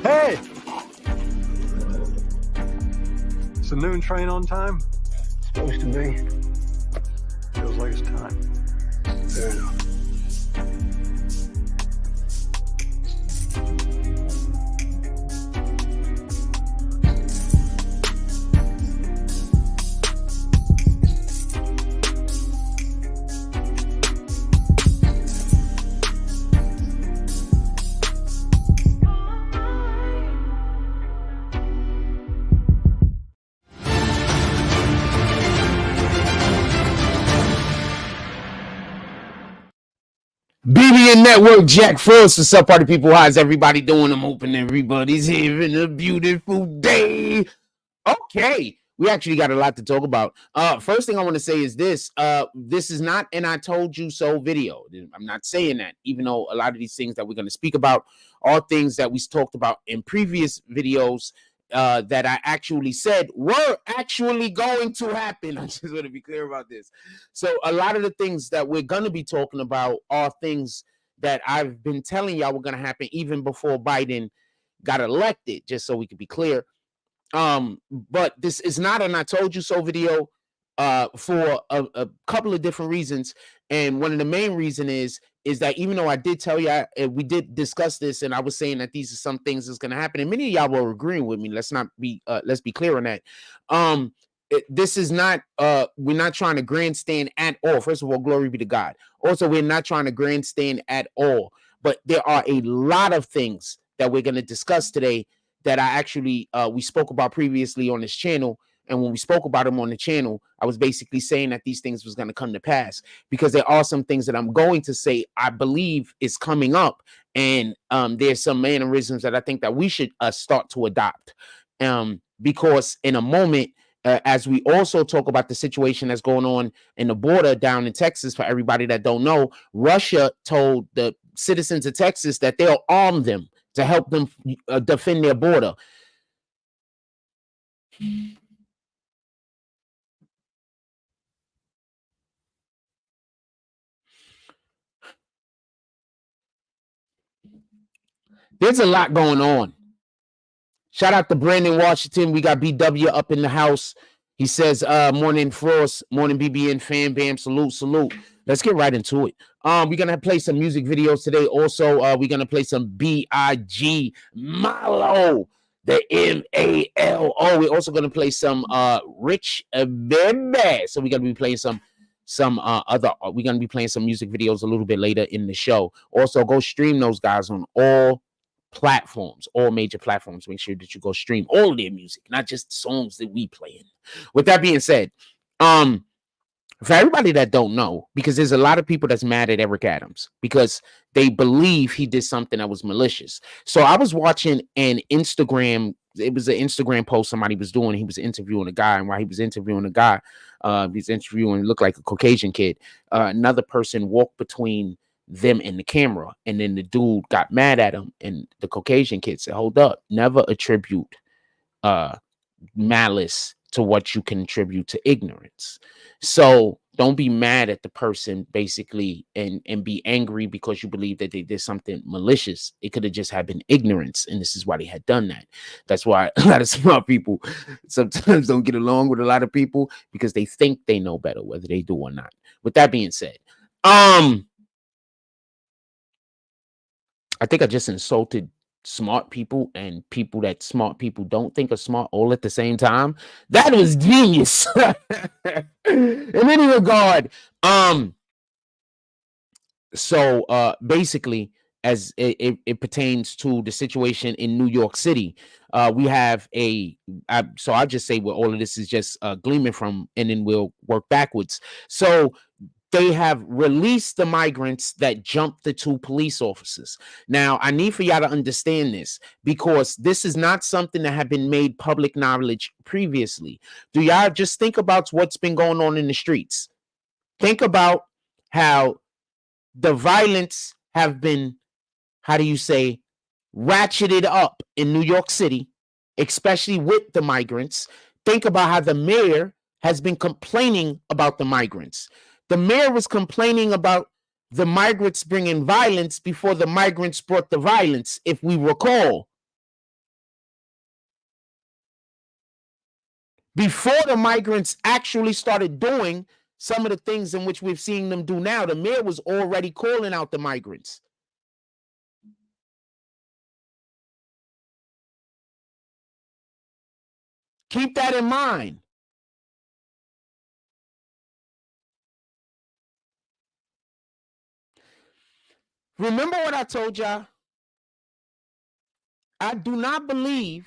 Hey! Is the noon train on time? Supposed to be. Feels like it's time. Fair enough. BBN Network, Jack Frost. What's up, party people? How's everybody doing? I'm hoping everybody's having a beautiful day. Okay, we actually got a lot to talk about. First thing I want to say is this. This is not an I told you so video. I'm not saying that, even though a lot of these things that we're going to speak about are things that we talked about in previous videos that I actually said were actually going to happen. I just want to be clear about this. So a lot of the things that we're going to be talking about are things that I've been telling y'all were going to happen even before Biden got elected, just so we could be clear. But this is not an I told you so video for a couple of different reasons. And one of the main reason is that even though I did tell you, we did discuss this, and I was saying that these are some things that's going to happen, and many of y'all were agreeing with me. Let's be clear on that. This is not, we're not trying to grandstand at all. First of all, glory be to God. Also, we're not trying to grandstand at all, but there are a lot of things that we're going to discuss today that I actually, we spoke about previously on this channel. And when we spoke about them on the channel, I was basically saying that these things was going to come to pass, because there are some things that I'm going to say I believe is coming up. And there's some mannerisms that I think that we should start to adopt. Because in a moment, as we also talk about the situation that's going on in the border down in Texas, for everybody that don't know, Russia told the citizens of Texas that they'll arm them to help them defend their border. There's a lot going on. Shout out to Brandon Washington. We got BW up in the house. He says, morning Frost, morning BBN fan, bam, salute, salute. Let's get right into it. We're going to play some music videos today. Also, we're going to play some B.I.G, Malo, the M-A-L-O. We're also going to play some Rich Bebe. So we're going to be playing some we're going to be playing some music videos a little bit later in the show. Also, go stream those guys on all platforms, all major platforms. Make sure that you go stream all their music, not just the songs that we playing. With that being said, for everybody that don't know, because there's a lot of people that's mad at Eric Adams because they believe he did something that was malicious. So I was watching an Instagram, it was an Instagram post somebody was doing. He was interviewing a guy, and while he was interviewing a guy, he's interviewing, looked like a Caucasian kid. Another person walked between them and the camera, and then the dude got mad at him, and the Caucasian kid said, hold up, never attribute malice to what you can attribute to ignorance. So don't be mad at the person basically and be angry because you believe that they did something malicious. It could have just had been ignorance, and this is why they had done that. That's why a lot of smart people sometimes don't get along with a lot of people, because they think they know better, whether they do or not. With that being said, I think I just insulted smart people and people that smart people don't think are smart all at the same time. That was genius. In any regard, so basically, as it pertains to the situation in New York City, we have so I'll just say what all of this is just gleaming from, and then we'll work backwards. So they have released the migrants that jumped the two police officers. Now, I need for y'all to understand this, because this is not something that had been made public knowledge previously. Do y'all just think about what's been going on in the streets? Think about how the violence have been, how do you say, ratcheted up in New York City, especially with the migrants. Think about how the mayor has been complaining about the migrants. The mayor was complaining about the migrants bringing violence before the migrants brought the violence, if we recall. Before the migrants actually started doing some of the things in which we've seen them do now, the mayor was already calling out the migrants. Keep that in mind. Remember what I told y'all? I do not believe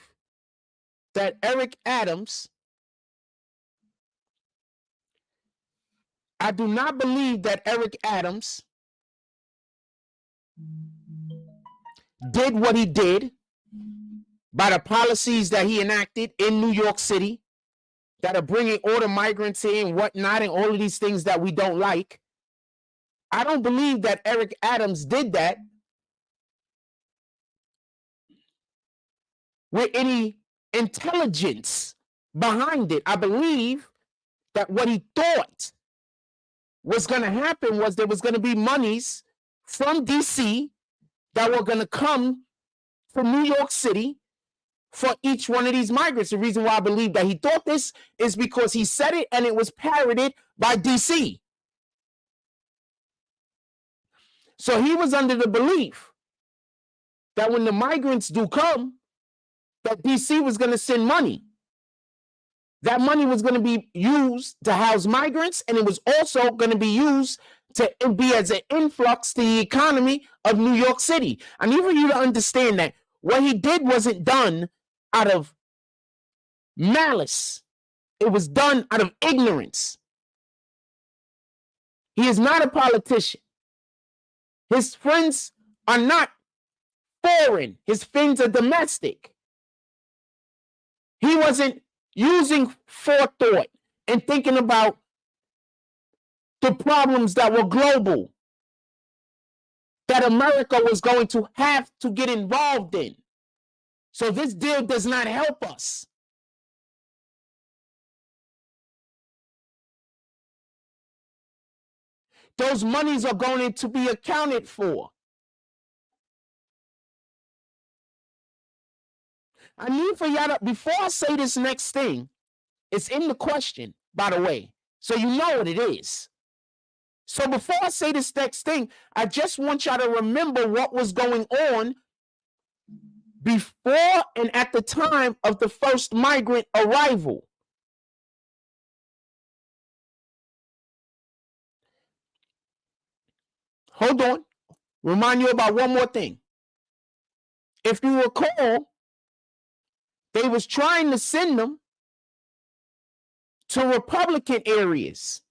that Eric Adams, did what he did by the policies that he enacted in New York City that are bringing all the migrants in, whatnot, and all of these things that we don't like. I don't believe that Eric Adams did that with any intelligence behind it. I believe that what he thought was going to happen was there was going to be monies from DC that were going to come from New York City for each one of these migrants. The reason why I believe that he thought this is because he said it and it was parroted by DC. So he was under the belief that when the migrants do come, that DC was going to send money. That money was going to be used to house migrants, and it was also going to be used to be as an influx to the economy of New York City. I need for you to understand that what he did wasn't done out of malice. It was done out of ignorance. He is not a politician. His friends are not foreign. His friends are domestic. He wasn't using forethought and thinking about the problems that were global, that America was going to have to get involved in. So this deal does not help us. Those monies are going to be accounted for. I need for y'all to, before I say this next thing, it's in the question, by the way, so you know what it is. So before I say this next thing, I just want y'all to remember what was going on before and at the time of the first migrant arrival. Hold on. Remind you about one more thing. If you recall, they was trying to send them to Republican areas.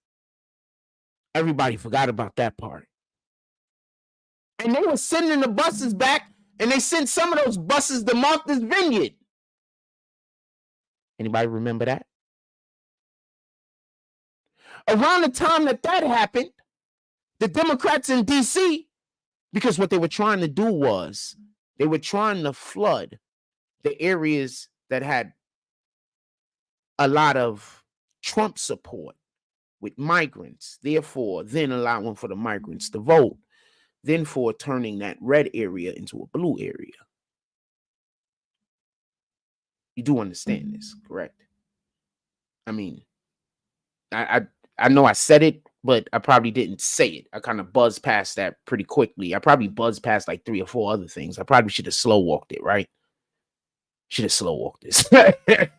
Everybody forgot about that part. And they were sending the buses back, and they sent some of those buses to Martha's Vineyard. Anybody remember that? Around the time that happened, the Democrats in DC, because what they were trying to do was they were trying to flood the areas that had a lot of Trump support with migrants, therefore then allowing for the migrants to vote, then for turning that red area into a blue area. You do understand this, correct? I mean, I know I said it, but I probably didn't say it. I kind of buzzed past that pretty quickly. I probably buzzed past like 3 or 4 other things. I probably should have slow walked it, right? Should have slow walked this. Because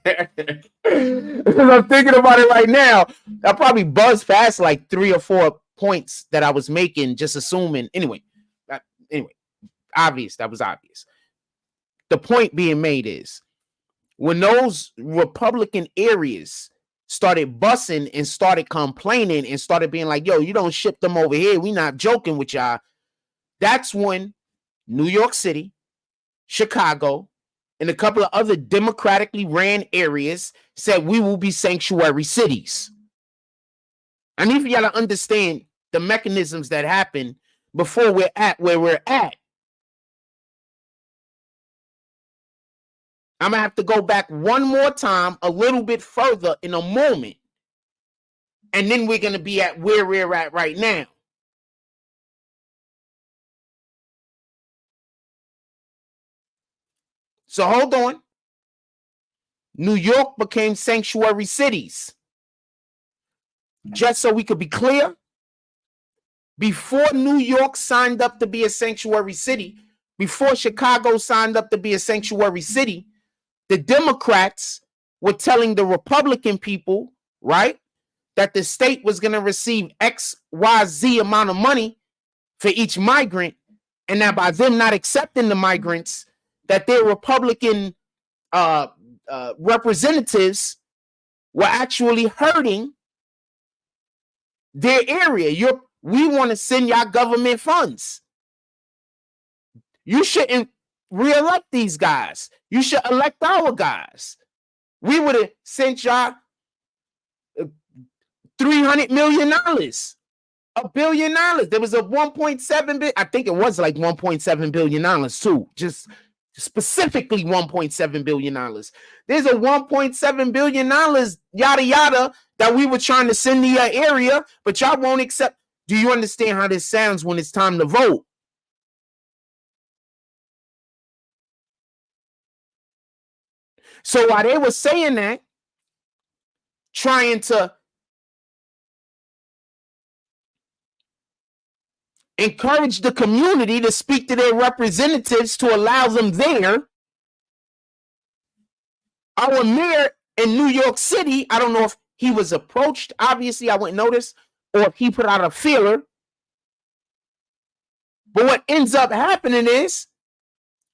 I'm thinking about it right now. I probably buzzed past like 3 or 4 points that I was making, just assuming. Anyway, obvious. That was obvious. The point being made is when those Republican areas started bussing and started complaining and started being like, yo, you don't ship them over here. We not joking with y'all. That's when New York City, Chicago, and a couple of other democratically ran areas said we will be sanctuary cities. I need for y'all to understand the mechanisms that happen before we're at where we're at. I'm going to have to go back one more time, a little bit further in a moment. And then we're going to be at where we're at right now. So hold on. New York became sanctuary cities. Just so we could be clear, before New York signed up to be a sanctuary city, before Chicago signed up to be a sanctuary city, the Democrats were telling the Republican people, right, that the state was going to receive XYZ amount of money for each migrant, and that by them not accepting the migrants, that their Republican representatives were actually hurting their area. We want to send y'all government funds. You shouldn't re-elect these guys. You should elect our guys. We would have sent y'all $300 million, $1 billion. There was a 1.7 billion. I think it was like $1.7 billion too. Just specifically $1.7 billion. There's a $1.7 billion yada yada that we were trying to send to your area, but y'all won't accept. Do you understand how this sounds when it's time to vote? So while they were saying that, trying to encourage the community to speak to their representatives to allow them there, our mayor in New York City, I don't know if he was approached, obviously I wouldn't notice, or if he put out a feeler. But what ends up happening is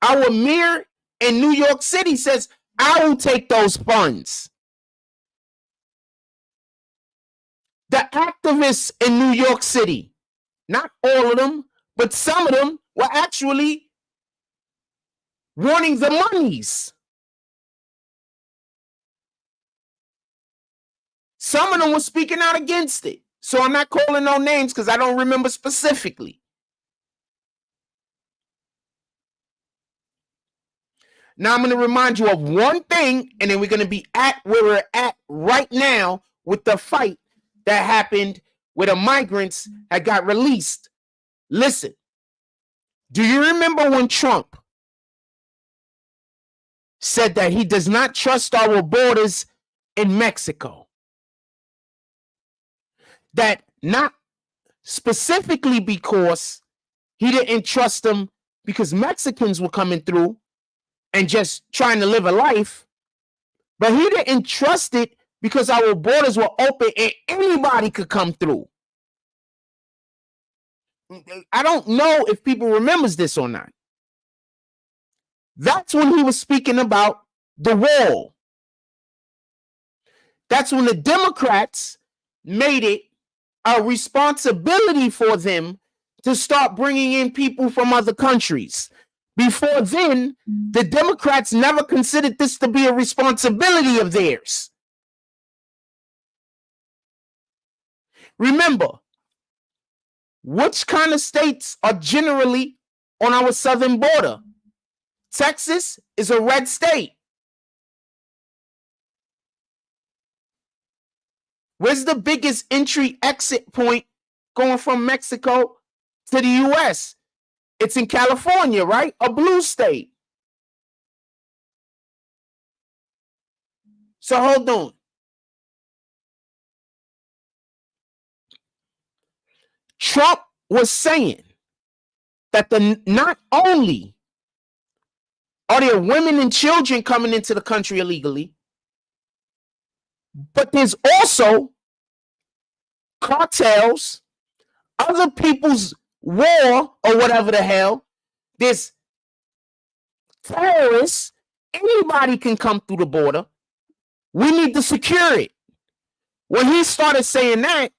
our mayor in New York City says, I will take those funds. The activists in New York City, not all of them, but some of them were actually wanting the monies. Some of them were speaking out against it. So I'm not calling no names because I don't remember specifically. Now I'm going to remind you of one thing, and then we're going to be at where we're at right now with the fight that happened where the migrants had got released. Listen, do you remember when Trump said that he does not trust our borders in Mexico? That not specifically because he didn't trust them because Mexicans were coming through and just trying to live a life, but he didn't trust it because our borders were open and anybody could come through. I don't know if people remembers this or not. That's when he was speaking about the wall. That's when the Democrats made it a responsibility for them to start bringing in people from other countries. Before then, the Democrats never considered this to be a responsibility of theirs. Remember, which kind of states are generally on our southern border? Texas is a red state. Where's the biggest entry-exit point going from Mexico to the U.S.? It's in California, right? A blue state. So hold on. Trump was saying that not only are there women and children coming into the country illegally, but there's also cartels, other people's war or whatever the hell. There's terrorists. Anybody can come through the border. We need to secure it. When he started saying that,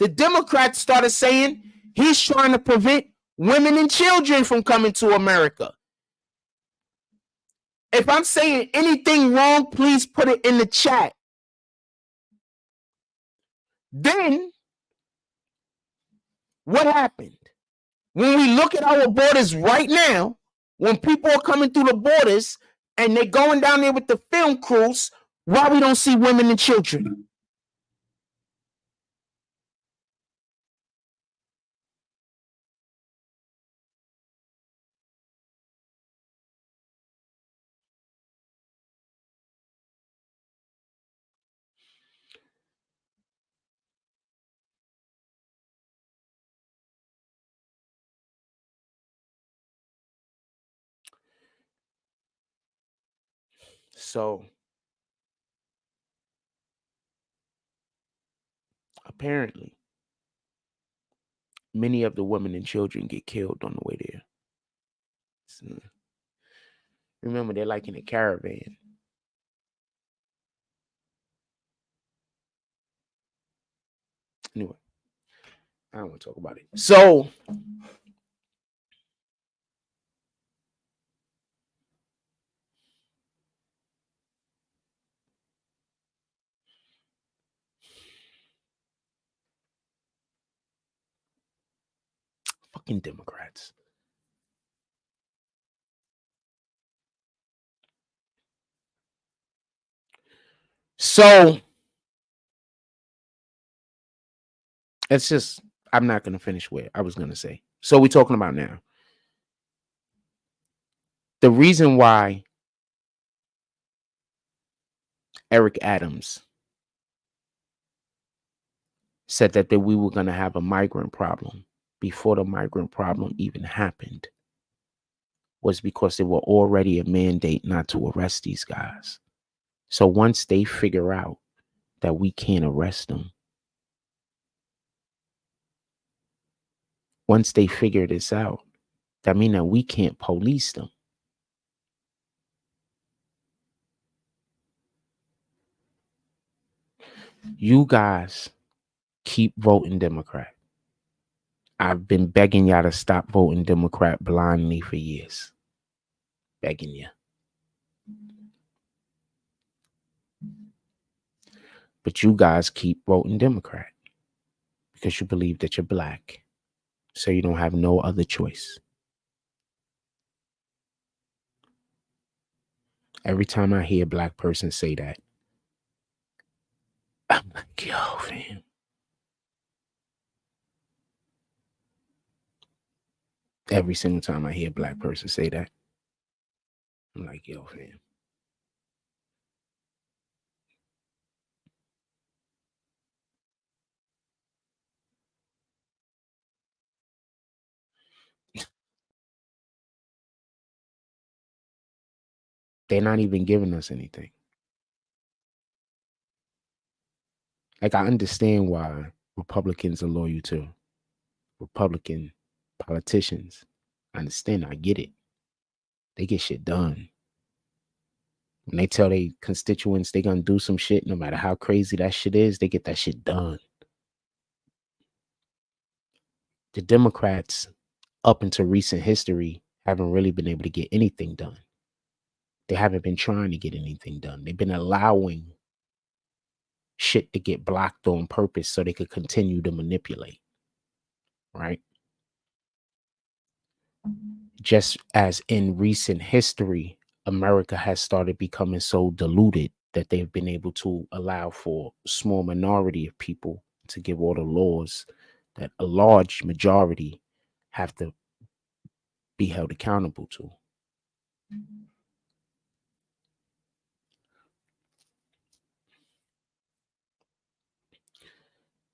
the Democrats started saying he's trying to prevent women and children from coming to America. If I'm saying anything wrong, please put it in the chat. Then, what happened? When we look at our borders right now, when people are coming through the borders and they're going down there with the film crews, why we don't see women and children? So apparently, many of the women and children get killed on the way there. So, remember, they're like in a caravan. Anyway, I don't want to talk about it. So fucking Democrats. So it's just, I'm not going to finish where I was going to say. So we're talking about now. The reason why Eric Adams said that we were going to have a migrant problem before the migrant problem even happened was because there were already a mandate not to arrest these guys. So once they figure out that we can't arrest them, once they figure this out, that means that we can't police them. You guys keep voting Democrat. I've been begging y'all to stop voting Democrat blindly for years. Begging you. But you guys keep voting Democrat because you believe that you're black. So you don't have no other choice. Every time I hear a black person say that, I'm like, yo, fam. Every single time I hear a black person say that, I'm like, yo, fam. They're not even giving us anything. Like, I understand why Republicans are loyal to Republican politicians. I understand. I get it. They get shit done. When they tell their constituents they're going to do some shit, no matter how crazy that shit is, they get that shit done. The Democrats, up into recent history, haven't really been able to get anything done. They haven't been trying to get anything done. They've been allowing shit to get blocked on purpose so they could continue to manipulate. Right? Just as in recent history, America has started becoming so diluted that they've been able to allow for a small minority of people to give all the laws that a large majority have to be held accountable to.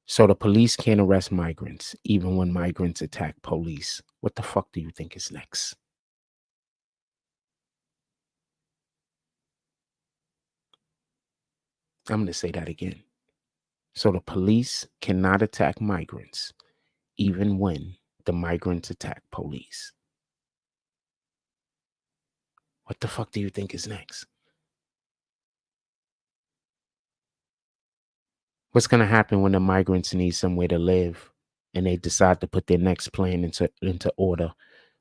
So the police can't arrest migrants, even when migrants attack police. What the fuck do you think is next? I'm going to say that again. So the police cannot attack migrants, even when the migrants attack police. What the fuck do you think is next? What's going to happen when the migrants need somewhere to live and they decide to put their next plan into order,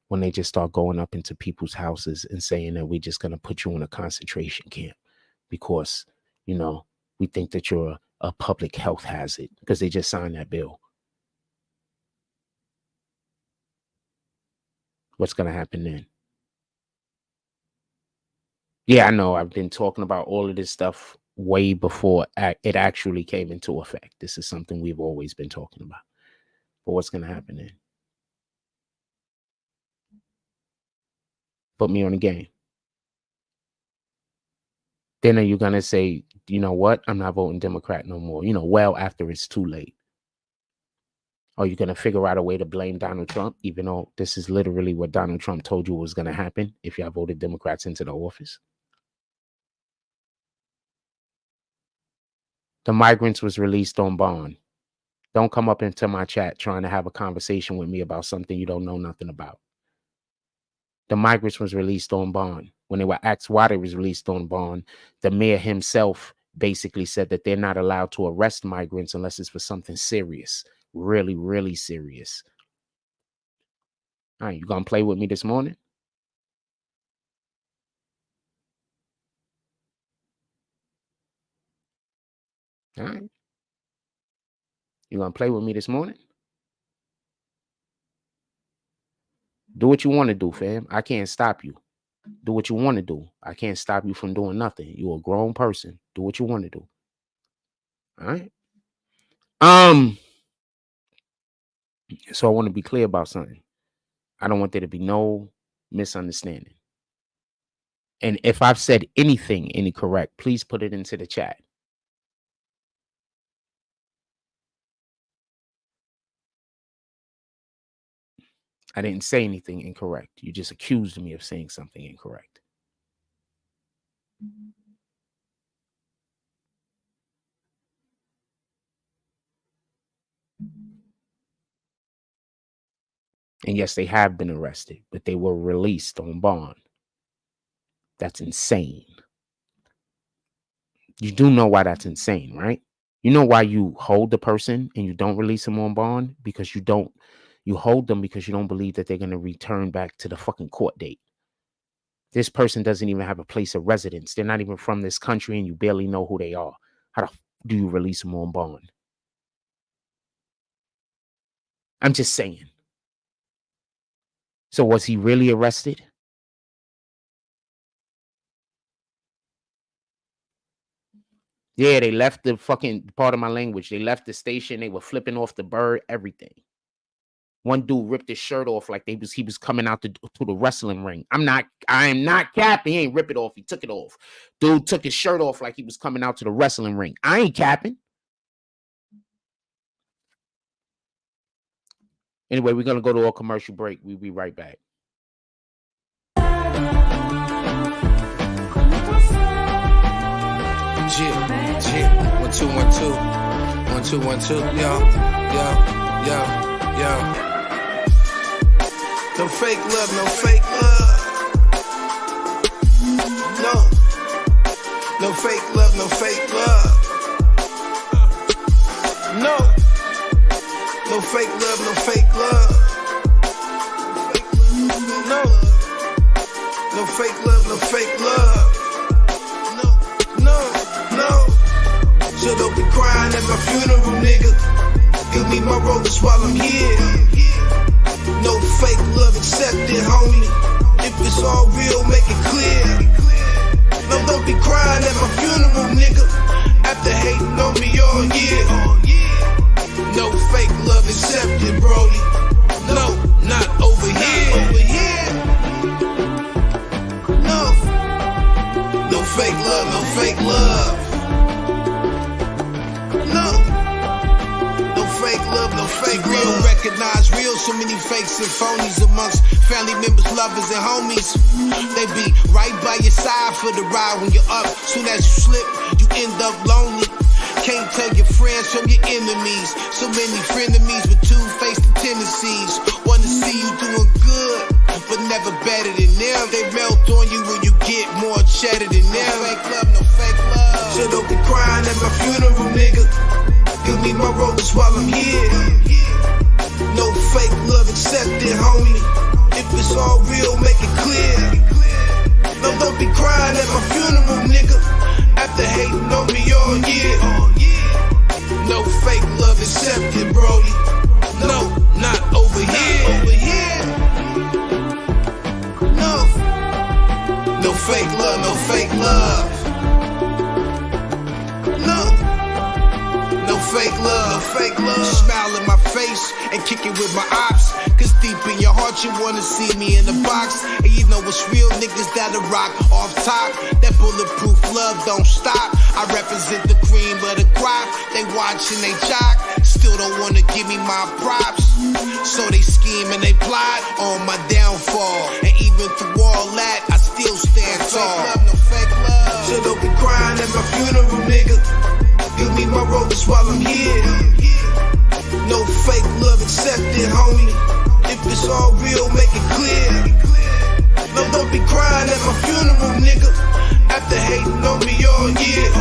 when they just start going up into people's houses and saying that we're just going to put you in a concentration camp because, you know, we think that you're a public health hazard because they just signed that bill? What's going to happen then? Yeah, I know. I've been talking about all of this stuff way before it actually came into effect. This is something we've always been talking about. But what's going to happen then? Put me on the game. Then are you going to say, you know what? I'm not voting Democrat no more, well after it's too late? Are you going to figure out a way to blame Donald Trump, even though this is literally what Donald Trump told you was going to happen if y'all voted Democrats into the office? The Migrants was released on bond. Don't come up into my chat trying to have a conversation with me about something you don't know nothing about. The Migrants was released on bond. When they were asked why they was released on bond, the mayor himself basically said that they're not allowed to arrest migrants unless it's for something serious. Really, really serious. All right, you gonna play with me this morning? All right. You gonna play with me this morning? Do what you want to do, fam. I can't stop you. Do what you want to do. I can't stop you from doing nothing. You're a grown person. Do what you want to do. All right. So I want to be clear about something. I don't want there to be no misunderstanding. And if I've said anything incorrect, please put it into the chat. I didn't say anything incorrect. You just accused me of saying something incorrect. And yes, they have been arrested, but they were released on bond. That's insane. You do know why that's insane, right? You know why you hold the person and you don't release them on bond? Because you hold them because you don't believe that they're going to return back to the fucking court date. This person doesn't even have a place of residence. They're not even from this country and you barely know who they are. How the f do you release them on bond? I'm just saying. So was he really arrested? Yeah, they left the fucking part of my language. They left the station. They were flipping off the bird, everything. One dude ripped his shirt off like he was coming out to the wrestling ring. I am not capping. He ain't rip it off. He took it off. Dude took his shirt off like he was coming out to the wrestling ring. I ain't capping. Anyway, we're going to go to a commercial break. We'll be right back. Yeah. 1 2 1 2 1 2 1 2. Yo. No fake love, no fake love. No fake love, no fake love. No fake love, no fake love. No fake love, no fake love. No. So don't be crying at my funeral, nigga. Give me my roses while I'm here. No fake love accepted, homie. If it's all real, make it clear. No, don't be crying at my funeral, nigga. After hating on me all year. No fake love accepted, Brody. No, not over here. No fake love, no fake love. No fake love, no fake love. Real, recognize real, so many fakes and phonies amongst family members, lovers, and homies. They be right by your side for the ride when you're up. Soon as you slip, you end up lonely. Can't tell your friends from your enemies. So many frenemies with two-faced tendencies. Wanna see you doing good, but never better than them. They melt on you when you get more cheddar than them. No fake love, no fake love. So don't be crying at my funeral, nigga. Give me my roses while I'm here. No fake love accepted, homie. If it's all real, make it clear. No, don't be crying at my funeral, nigga. After hating on me all year. No fake love accepted, Brody. No, not over here. No fake love, no fake love. No fake love, no fake love. Smile in my face and kick it with my ops. Cause deep in your heart you wanna see me in the box. And you know it's real niggas that'll rock off top. That bulletproof love don't stop. I represent the cream of the crop. They watching, they jock. Still don't wanna give me my props. So they scheme and they plot on my downfall. And even through all that, I still stand tall. No fake love, no fake love. So don't be crying at my funeral, nigga. Give me my know me all year.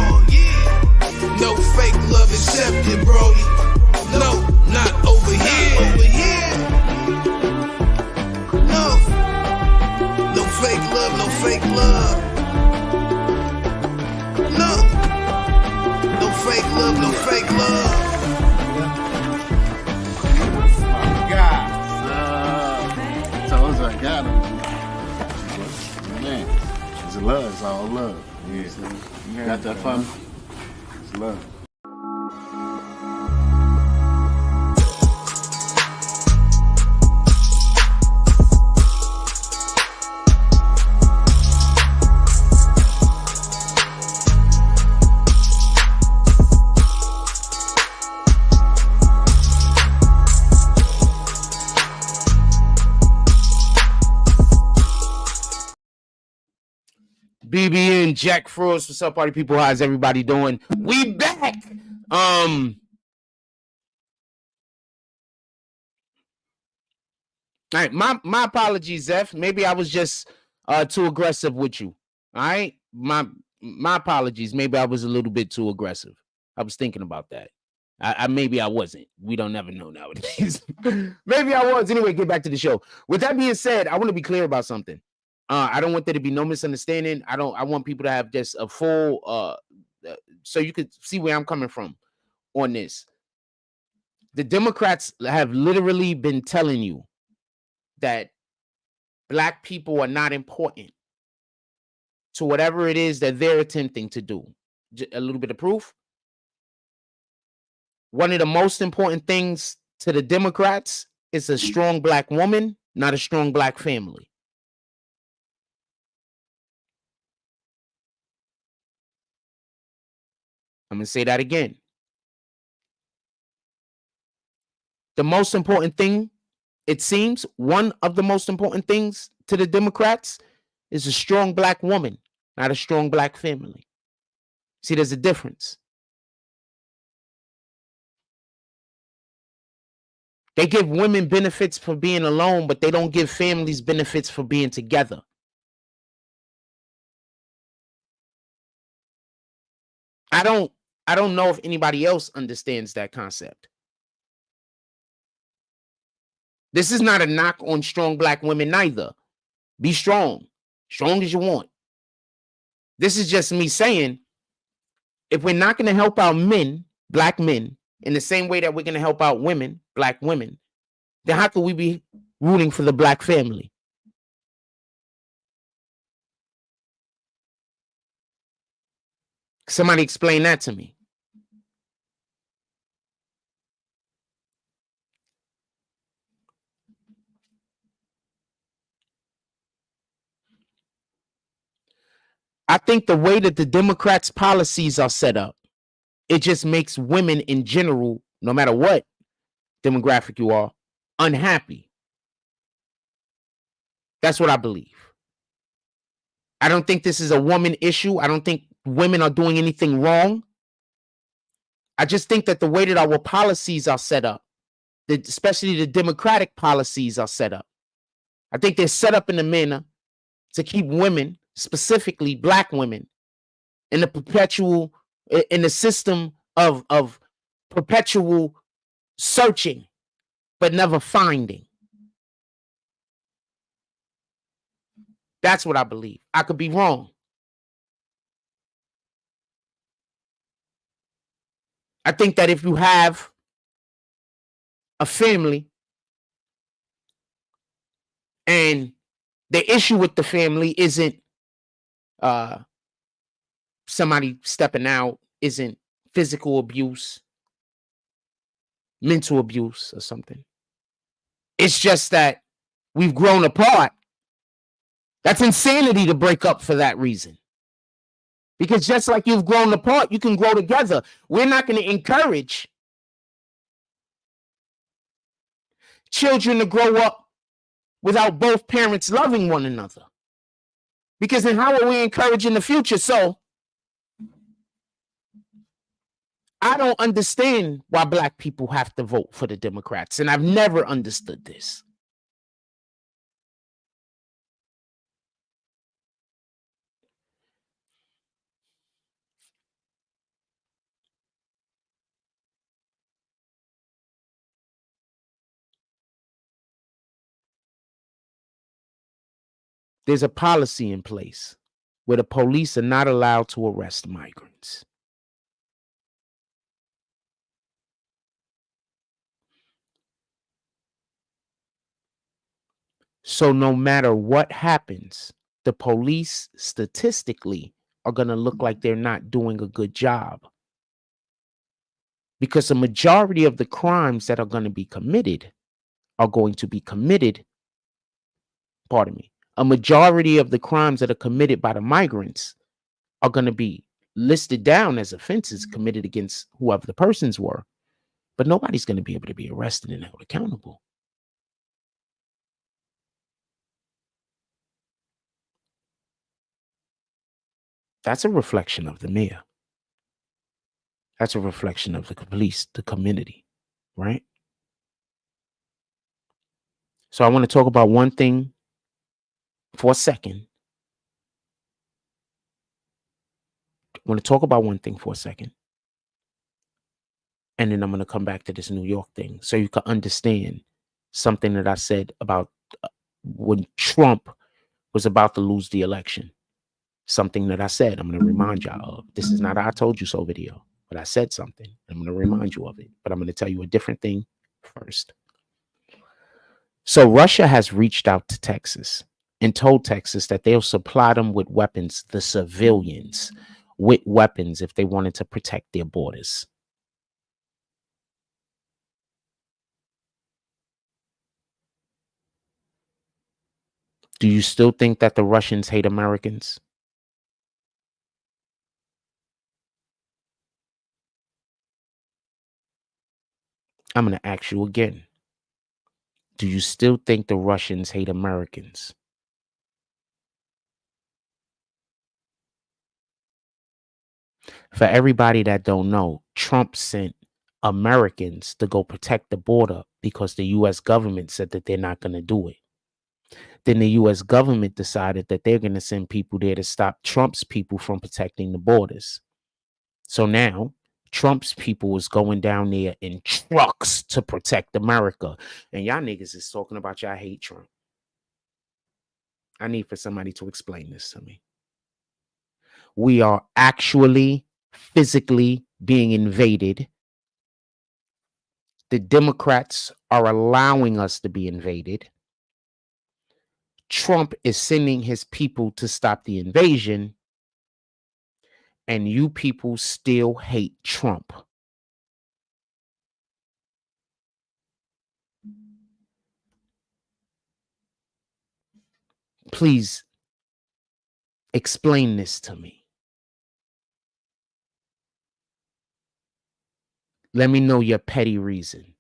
No fake love accepted, Brody. No, not over here. No. No fake love, no fake love. No. No fake love, no fake love. Told you I got him. Man, it's love, it's all love. Yeah. Got that for me? It's love. BBN, Jack Frost, what's up, party people? How's everybody doing? We back. All right, my apologies, Zeph. Maybe I was just too aggressive with you. All right, my apologies. Maybe I was a little bit too aggressive. I was thinking about that. Maybe I wasn't. We don't never know nowadays. Maybe I was. Anyway, get back to the show. With that being said, I want to be clear about something. I don't want there to be no misunderstanding. I want people to have just a full so you could see where I'm coming from on this. The Democrats have literally been telling you that Black people are not important to whatever it is that they're attempting to do. A little bit of proof. One of the most important things to the Democrats is a strong Black woman, not a strong Black family. I'm going to say that again. The most important thing, it seems, one of the most important things to the Democrats is a strong Black woman, not a strong Black family. See, there's a difference. They give women benefits for being alone, but they don't give families benefits for being together. I don't know if anybody else understands that concept. This is not a knock on strong Black women neither. Be strong as you want. This is just me saying, if we're not going to help out men, Black men, in the same way that we're going to help out women, Black women, then how could we be rooting for the Black family? Somebody explain that to me. I think the way that the Democrats' policies are set up, it just makes women in general, no matter what demographic you are, unhappy. That's what I believe. I don't think this is a woman issue. I don't think women are doing anything wrong. I just think that the way that our policies are set up, especially the Democratic policies are set up, I think they're set up in a manner to keep women, specifically Black women, in the system of perpetual searching, but never finding. That's what I believe. I could be wrong. I think that if you have a family and the issue with the family isn't somebody stepping out, isn't physical abuse, mental abuse or something. It's just that we've grown apart. That's insanity to break up for that reason. Because just like you've grown apart, you can grow together. We're not going to encourage children to grow up without both parents loving one another. Because then how are we encouraging the future? So I don't understand why Black people have to vote for the Democrats. And I've never understood this. there's a policy in place where the police are not allowed to arrest migrants. So no matter what happens, the police statistically are going to look like they're not doing a good job. Because the majority of the crimes that are going to be committed are going to be committed, pardon me, a majority of the crimes that are committed by the migrants are going to be listed down as offenses committed against whoever the persons were, but nobody's going to be able to be arrested and held accountable. That's a reflection of the mayor. That's a reflection of the police, the community, right? So I want to talk about one thing for a second. I want to talk about one thing for a second. And then I'm going to come back to this New York thing so you can understand something that I said about when Trump was about to lose the election. Something that I said, I'm going to remind y'all of. This is not a I told you so video, but I said something. I'm going to remind you of it, but I'm going to tell you a different thing first. So Russia has reached out to Texas and told Texas that they'll supply them with weapons, the civilians, with weapons if they wanted to protect their borders. Do you still think that the Russians hate Americans? I'm going to ask you again. Do you still think the Russians hate Americans? For everybody that don't know, Trump sent Americans to go protect the border because the U.S. government said that they're not going to do it. Then the U.S. government decided that they're going to send people there to stop Trump's people from protecting the borders. So now Trump's people is going down there in trucks to protect America. And y'all niggas is talking about y'all hate Trump. I need for somebody to explain this to me. We are actually physically being invaded. The Democrats are allowing us to be invaded. Trump is sending his people to stop the invasion. And you people still hate Trump. Please explain this to me. Let me know your petty reason.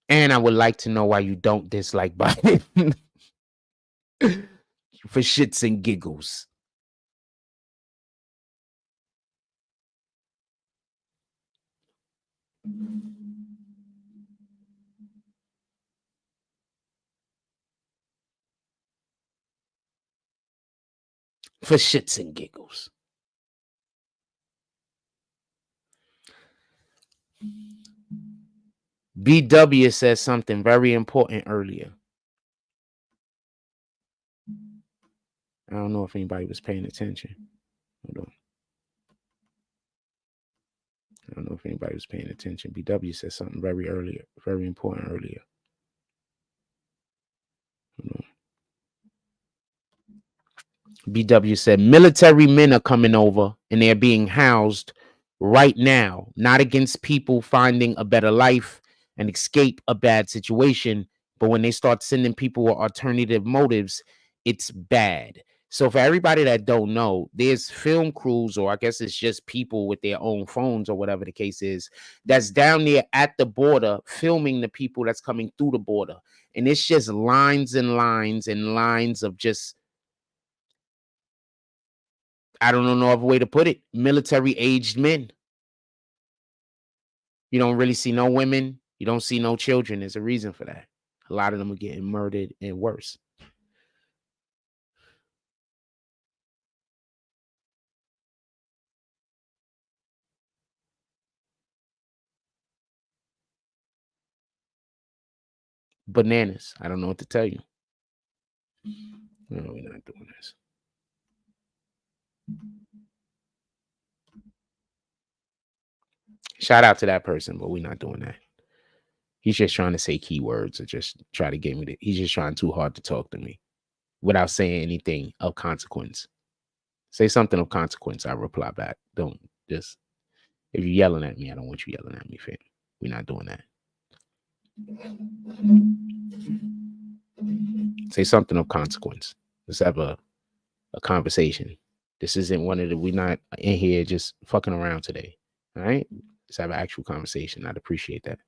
And I would like to know why you don't dislike Biden. For shits and giggles. For shits and giggles. BW said something very important earlier. I don't know if anybody was paying attention. Hold on. I don't know if anybody was paying attention. BW said something very important earlier. Hold on. BW said military men are coming over and they're being housed right now, not against people finding a better life and escape a bad situation. But when they start sending people with alternative motives, it's bad. So for everybody that don't know, there's film crews, or I guess it's just people with their own phones or whatever the case is, that's down there at the border filming the people that's coming through the border. And it's just lines and lines and lines of just, I don't know no other way to put it, military-aged men. You don't really see no women. You don't see no children. There's a reason for that. A lot of them are getting murdered and worse. bananas. I don't know what to tell you. No, we're not doing this. Shout out to that person, but we're not doing that. He's just trying to say keywords or just try to get me to. He's just trying too hard to talk to me without saying anything of consequence. Say something of consequence. I reply back. Don't just, if you're yelling at me, I don't want you yelling at me, fam. We're not doing that. Say something of consequence. Let's have a conversation. This isn't one of the, we're not in here just fucking around today. All right? Let's have an actual conversation. I'd appreciate that.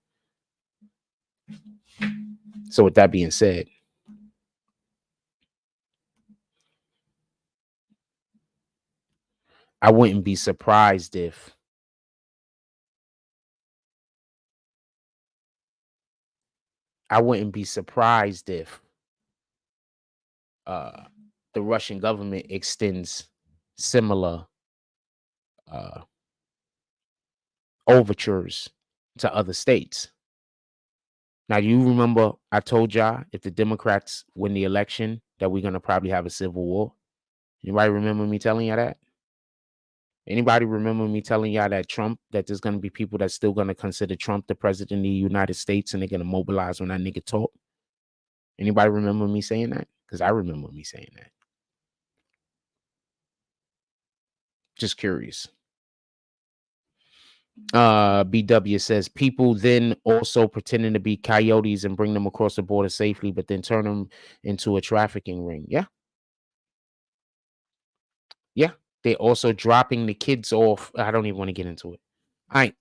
So with that being said, I wouldn't be surprised if the Russian government extends similar overtures to other states. Now, you remember I told y'all if the Democrats win the election that we're going to probably have a civil war. Anybody remember me telling y'all that? Anybody remember me telling y'all that that there's going to be people that's still going to consider Trump the president of the United States and they're going to mobilize when that nigga talk? Anybody remember me saying that? Because I remember me saying that. Just curious. BW says people then also pretending to be coyotes and bring them across the border safely, but then turn them into a trafficking ring. Yeah. Yeah. They're also dropping the kids off. I don't even want to get into it. All right.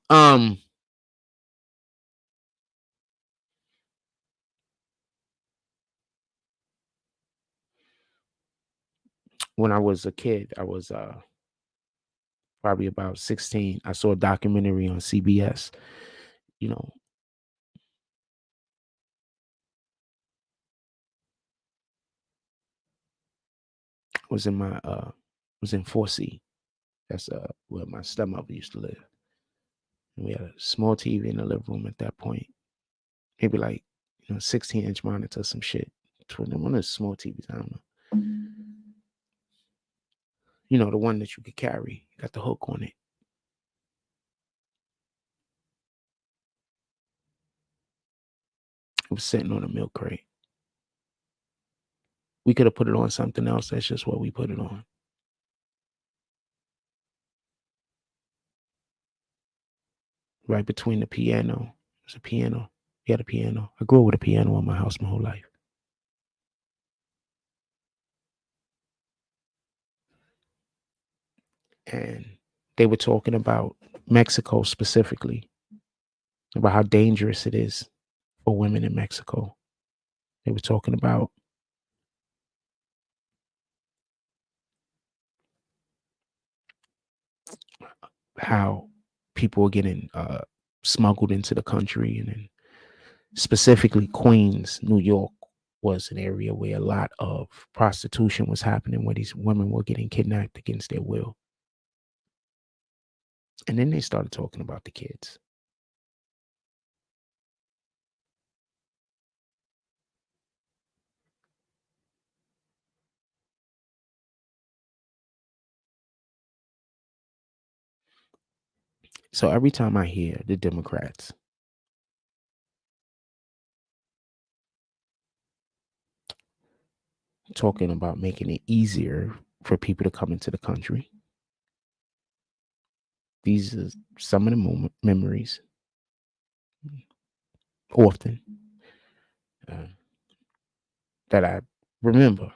When I was a kid, I was probably about 16. I saw a documentary on CBS. You know, was in 4C. That's where my stepmother used to live. And we had a small TV in the living room at that point. Maybe like 16-inch monitor, some shit. One of those small TVs, I don't know. You know, the one that you could carry, got the hook on it. It was sitting on a milk crate. We could have put it on something else. That's just what we put it on. Right between the piano. There's a piano. We had a piano. I grew up with a piano in my house my whole life. And they were talking about Mexico specifically, about how dangerous it is for women in Mexico. They were talking about how people were getting smuggled into the country, and then specifically Queens, New York was an area where a lot of prostitution was happening, where these women were getting kidnapped against their will. And then they started talking about the kids. So every time I hear the Democrats talking about making it easier for people to come into the country, these are some of the memories often that I remember.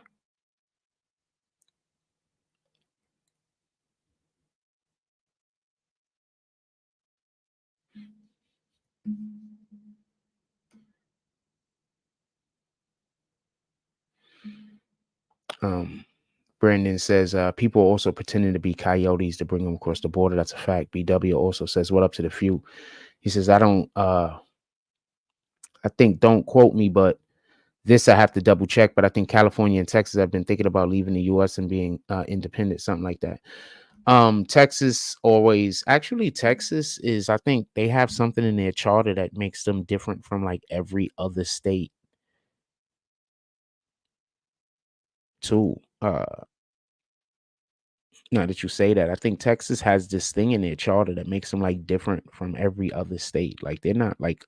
Brandon says people also pretending to be coyotes to bring them across the border. That's a fact. BW also says, what up to the few? He says, I think, don't quote me, but this I have to double check, but I think California and Texas have been thinking about leaving the US and being independent, something like that. Texas is, I think they have something in their charter that makes them different from like every other state too. Now that you say that, I think Texas has this thing in their charter that makes them like different from every other state. Like they're not like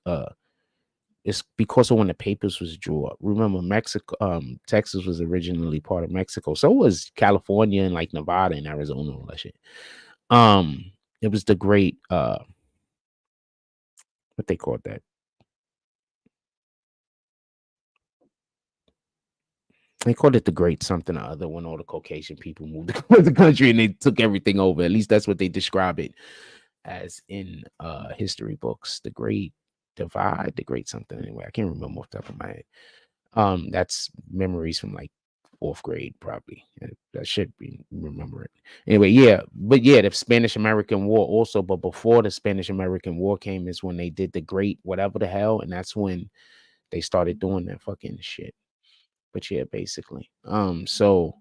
it's because of when the papers was drew up. Remember, Mexico, Texas was originally part of Mexico. So was California and like Nevada and Arizona and all that shit. It was the great what they called that. They called it the great something or other when all the Caucasian people moved to the country and they took everything over. At least that's what they describe it as in history books. The Great Divide, the Great something. Anyway, I can't remember off the top of my head. That's memories from like 4th grade, probably. That should be remembering. Anyway, yeah, but yeah, the Spanish American War also. But before the Spanish American War came, is when they did the Great whatever the hell, and that's when they started doing that fucking shit. But yeah, basically, so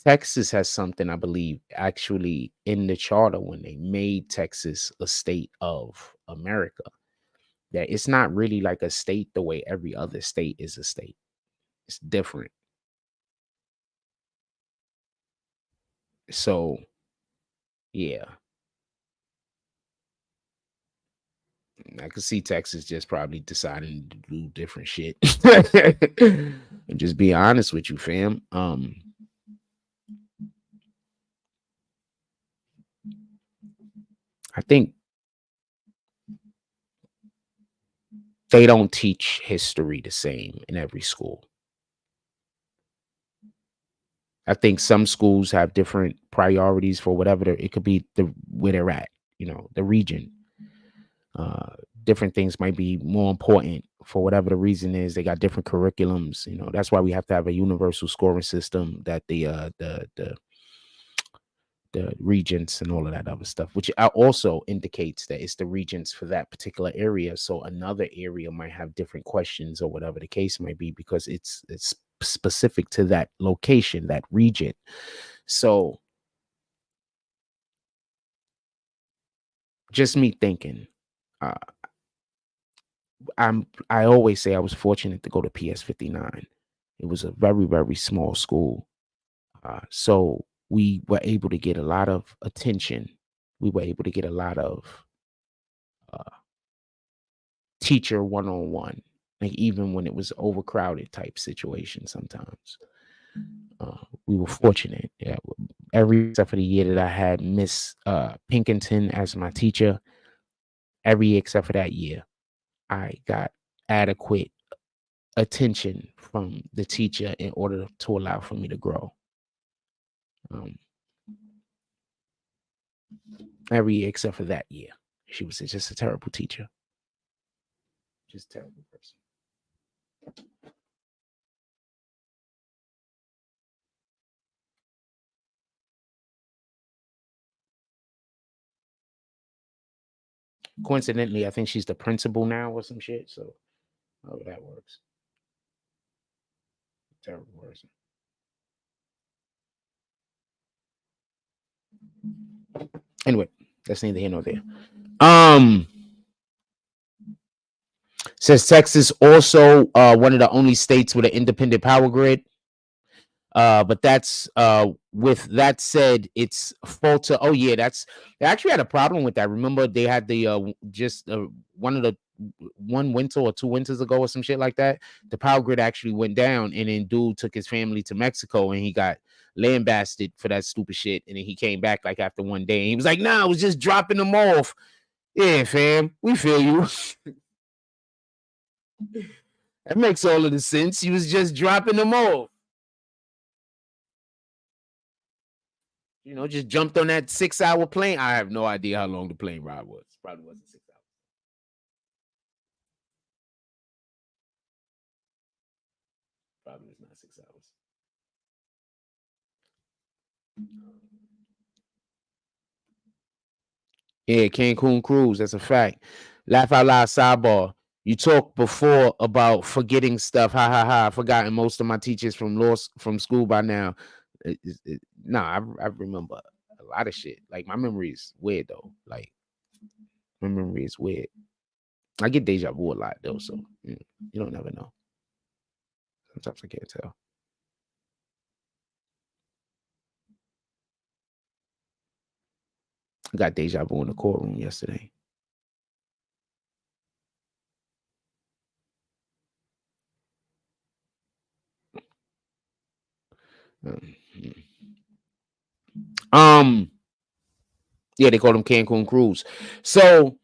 Texas has something I believe actually in the charter when they made Texas a state of America, that it's not really like a state the way every other state is a state. It's different. So yeah, I could see Texas just probably deciding to do different shit. And just be honest with you, fam. I think they don't teach history the same in every school. I think some schools have different priorities for whatever it could be where they're at, the region. Different things might be more important for whatever the reason is. They got different curriculums. That's why we have to have a universal scoring system that the regents and all of that other stuff, which also indicates that it's the regents for that particular area. So another area might have different questions or whatever the case might be because it's specific to that location, that region. So just me thinking, I always say I was fortunate to go to PS 59. It was a very, very small school. So we were able to get a lot of attention. We were able to get a lot of teacher one-on-one, like even when it was overcrowded type situation sometimes. We were fortunate. Yeah, every except for the year that I had Miss Pinkerton as my teacher, every year except for that year, I got adequate attention from the teacher in order to allow for me to grow. Every year except for that year. She was just a terrible teacher. Just a terrible person. Coincidentally, I think she's the principal now or some shit. So, however that works. Terrible person. Anyway, that's neither here nor there. Says Texas also one of the only states with an independent power grid. But that's with that said, it's falter. Oh yeah, they actually had a problem with that. Remember, they had the one winter or 2 winters ago or some shit like that. The power grid actually went down, and then dude took his family to Mexico, and he got lambasted for that stupid shit. And then he came back like after 1 day, and he was like, "Nah, I was just dropping them off." Yeah, fam, we feel you. That makes all of the sense. He was just dropping them off. Just jumped on that 6-hour plane. I have no idea how long the plane ride was. Probably wasn't 6 hours. Probably was not 6 hours. Yeah, Cancun cruise. That's a fact. Laugh out loud sidebar. You talked before about forgetting stuff. Ha ha ha. I've forgotten most of my teachers from school by now. I remember a lot of shit. Like my memory is weird though. Like my memory is weird. I get deja vu a lot though, so you don't never know. Sometimes I can't tell. I got deja vu in the courtroom yesterday. Yeah, they call them Cancun Cruise. So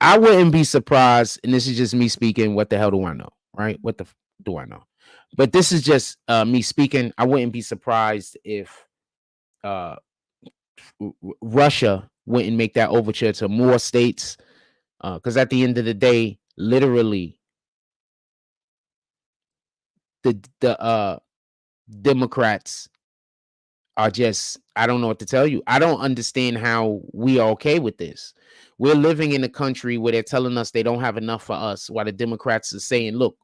I wouldn't be surprised, and this is just me speaking. What the hell do I know, right? What the do I know? But this is just me speaking. I wouldn't be surprised if Russia wouldn't make that overture to more states, because at the end of the day, literally, the Democrats are just, I don't know what to tell you. I don't understand how we are okay with this. We're living in a country where they're telling us they don't have enough for us, while the Democrats are saying, look,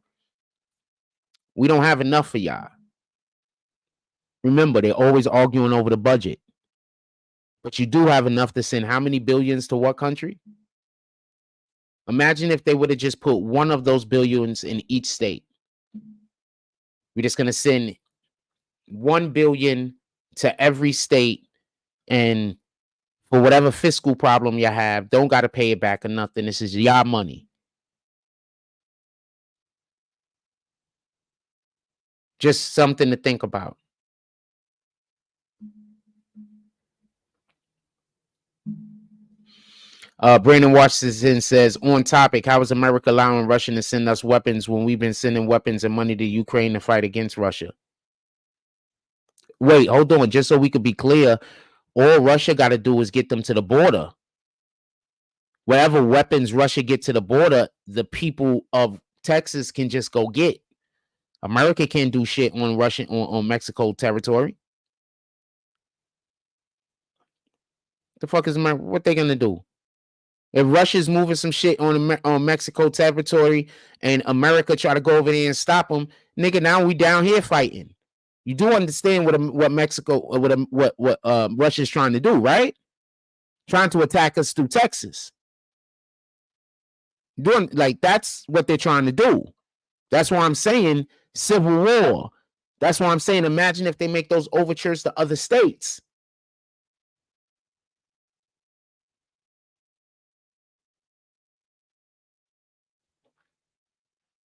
we don't have enough for y'all. Remember, they're always arguing over the budget. But you do have enough to send how many billions to what country? Imagine if they would have just put one of those billions in each state. We're just going to send 1 billion to every state, and for whatever fiscal problem you have, don't got to pay it back or nothing. This is your money. Just something to think about. Brandon Washington says, on topic, how is America allowing Russia to send us weapons when we've been sending weapons and money to Ukraine to fight against Russia? Wait, hold on. Just so we could be clear, all Russia got to do is get them to the border. Whatever weapons Russia get to the border, the people of Texas can just go get. America can't do shit on Russian on Mexico territory. The fuck is America? What they gonna do? If Russia's moving some shit on Mexico territory and America try to go over there and stop them, nigga, now we down here fighting. You do understand what Mexico, what Russia's trying to do, right? Trying to attack us through Texas. Doing like that's what they're trying to do. That's why I'm saying civil war. That's why I'm saying imagine if they make those overtures to other states.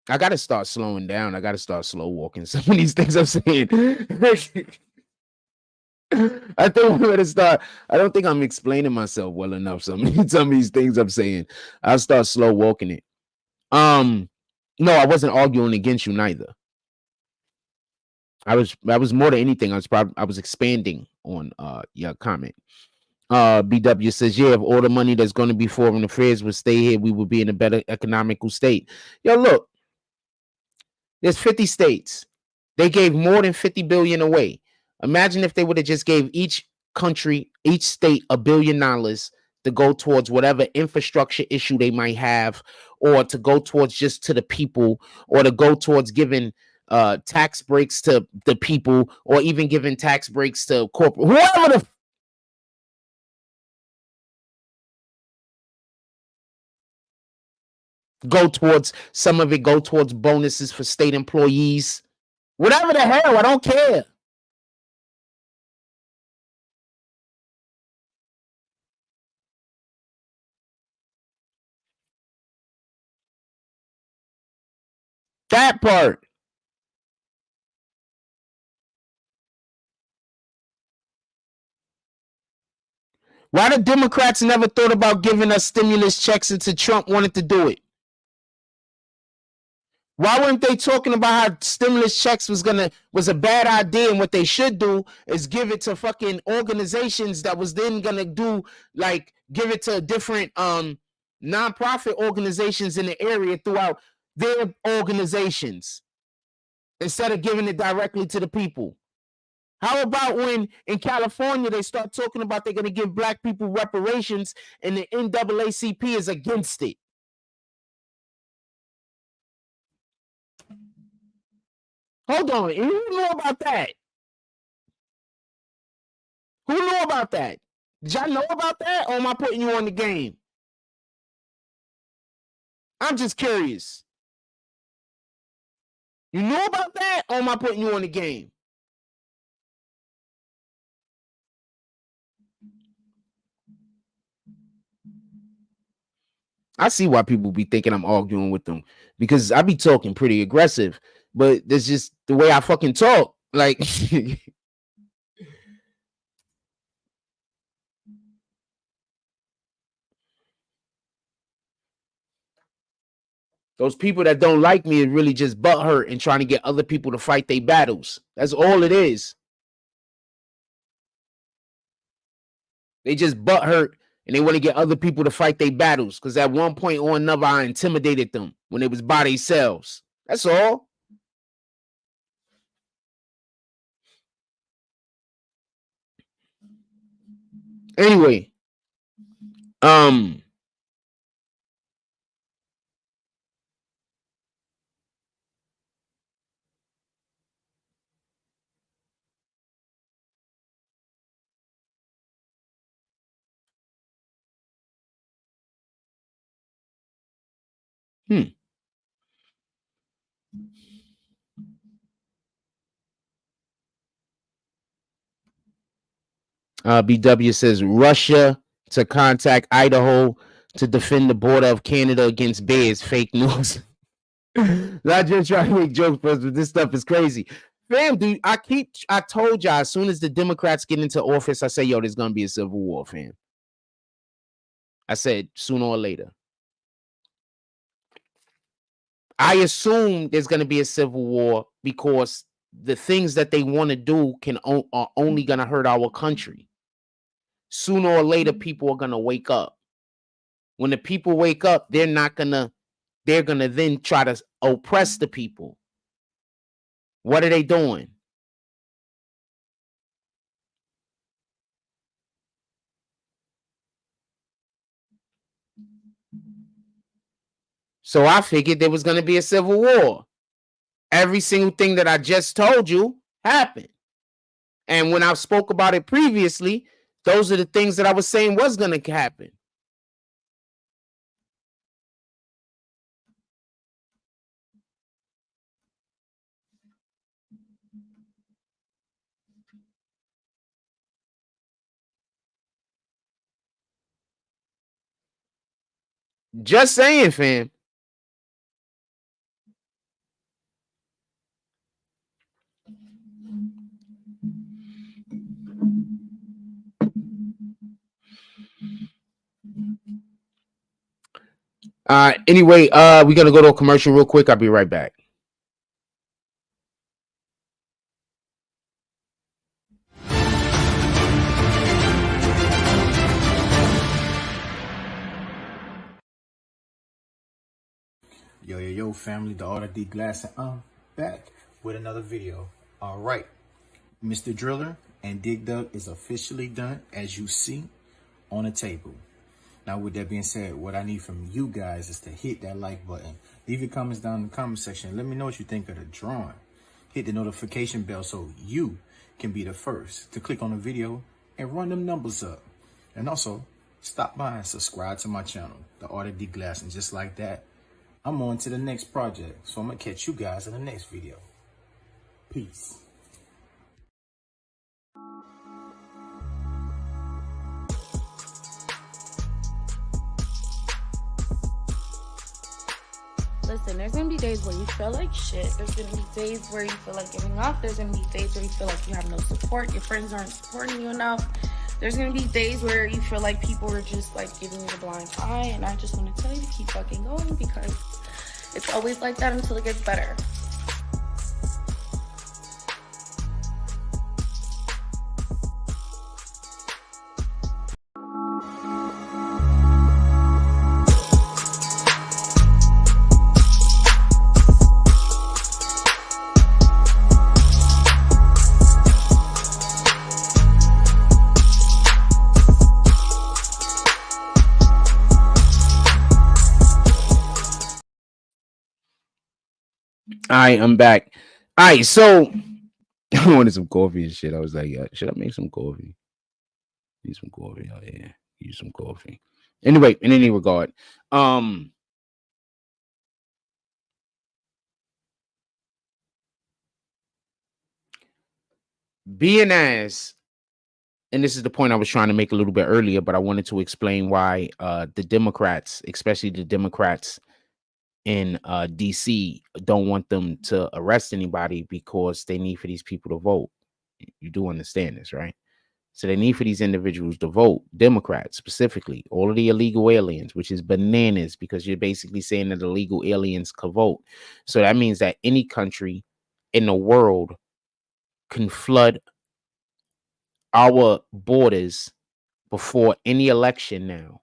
I gotta start slowing down. I gotta start slow walking some of these things I'm saying. I think I'm gonna start. I don't think I'm explaining myself well enough. Some of these things I'm saying. I'll start slow walking it. No, I wasn't arguing against you neither. I was more than anything. I was expanding on your comment. BW says, yeah, if all the money that's going to be foreign affairs would stay here, we would be in a better economical state. Yo, look, there's 50 states. They gave more than 50 billion away. Imagine if they would have just gave each country, each state $1 billion to go towards whatever infrastructure issue they might have, or to go towards just to the people, or to go towards giving tax breaks to the people, or even giving tax breaks to corporate, whoever the go towards, some of it go towards bonuses for state employees, whatever the hell, I don't care. That part. Why the Democrats never thought about giving us stimulus checks until Trump wanted to do it? Why weren't they talking about how stimulus checks was a bad idea, and what they should do is give it to fucking organizations that was then gonna do, like, give it to different nonprofit organizations in the area throughout their organizations instead of giving it directly to the people? How about when in California they start talking about they're gonna give black people reparations and the NAACP is against it? Hold on, who knew about that? Who knew about that? Did y'all know about that, or am I putting you on the game? I'm just curious. You knew about that, or am I putting you on the game? I see why people be thinking I'm arguing with them because I be talking pretty aggressive, but that's just the way I fucking talk. Like, those people that don't like me are really just butthurt and trying to get other people to fight their battles. That's all it is. They just butthurt and they want to get other people to fight their battles because at one point or another, I intimidated them when they was by themselves. That's all. Anyway, BW says Russia to contact Idaho to defend the border of Canada against bears. Fake news. Not just trying to make jokes, but this stuff is crazy. Fam, dude, I told y'all as soon as the Democrats get into office, I say, yo, there's gonna be a civil war, fam. I said sooner or later. I assume there's gonna be a civil war because the things that they want to do are only gonna hurt our country. Sooner or later, people are gonna wake up. When the people wake up, they're gonna then try to oppress the people. What are they doing? So I figured there was going to be a civil war. Every single thing that I just told you happened. And when I spoke about it previously, those are the things that I was saying was going to happen. Just saying, fam. Anyway, we're gonna go to a commercial real quick. I'll be right back. Yo, family, the Art of D Glass, and I'm back with another video. All right, Mr. Driller and Dig Dug is officially done, as you see on the table. Now, with that being said, what I need from you guys is to hit that like button. Leave your comments down in the comment section. Let me know what you think of the drawing. Hit the notification bell so you can be the first to click on the video and run them numbers up. And also, stop by and subscribe to my channel, the Art of D Glass, and just like that, I'm on to the next project. So I'm going to catch you guys in the next video. Peace. Listen, there's gonna be days where you feel like shit. There's gonna be days where you feel like giving up. There's gonna be days where you feel like you have no support. Your friends aren't supporting you enough. There's gonna be days where you feel like people are just like giving you the blind eye. And I just want to tell you to keep fucking going because it's always like that until it gets better. All right, I'm back. All right, so I wanted some coffee and shit. I was like, should I make some coffee? Need some coffee. Oh yeah, use some coffee. Anyway, in any regard, being as and this is the point I was trying to make a little bit earlier, but I wanted to explain why the Democrats, especially the Democrats in DC, don't want them to arrest anybody because they need for these people to vote. You do understand this, right? So they need for these individuals to vote Democrats, specifically all of the illegal aliens, which is bananas, because you're basically saying that illegal aliens can vote. So that means that any country in the world can flood our borders before any election now,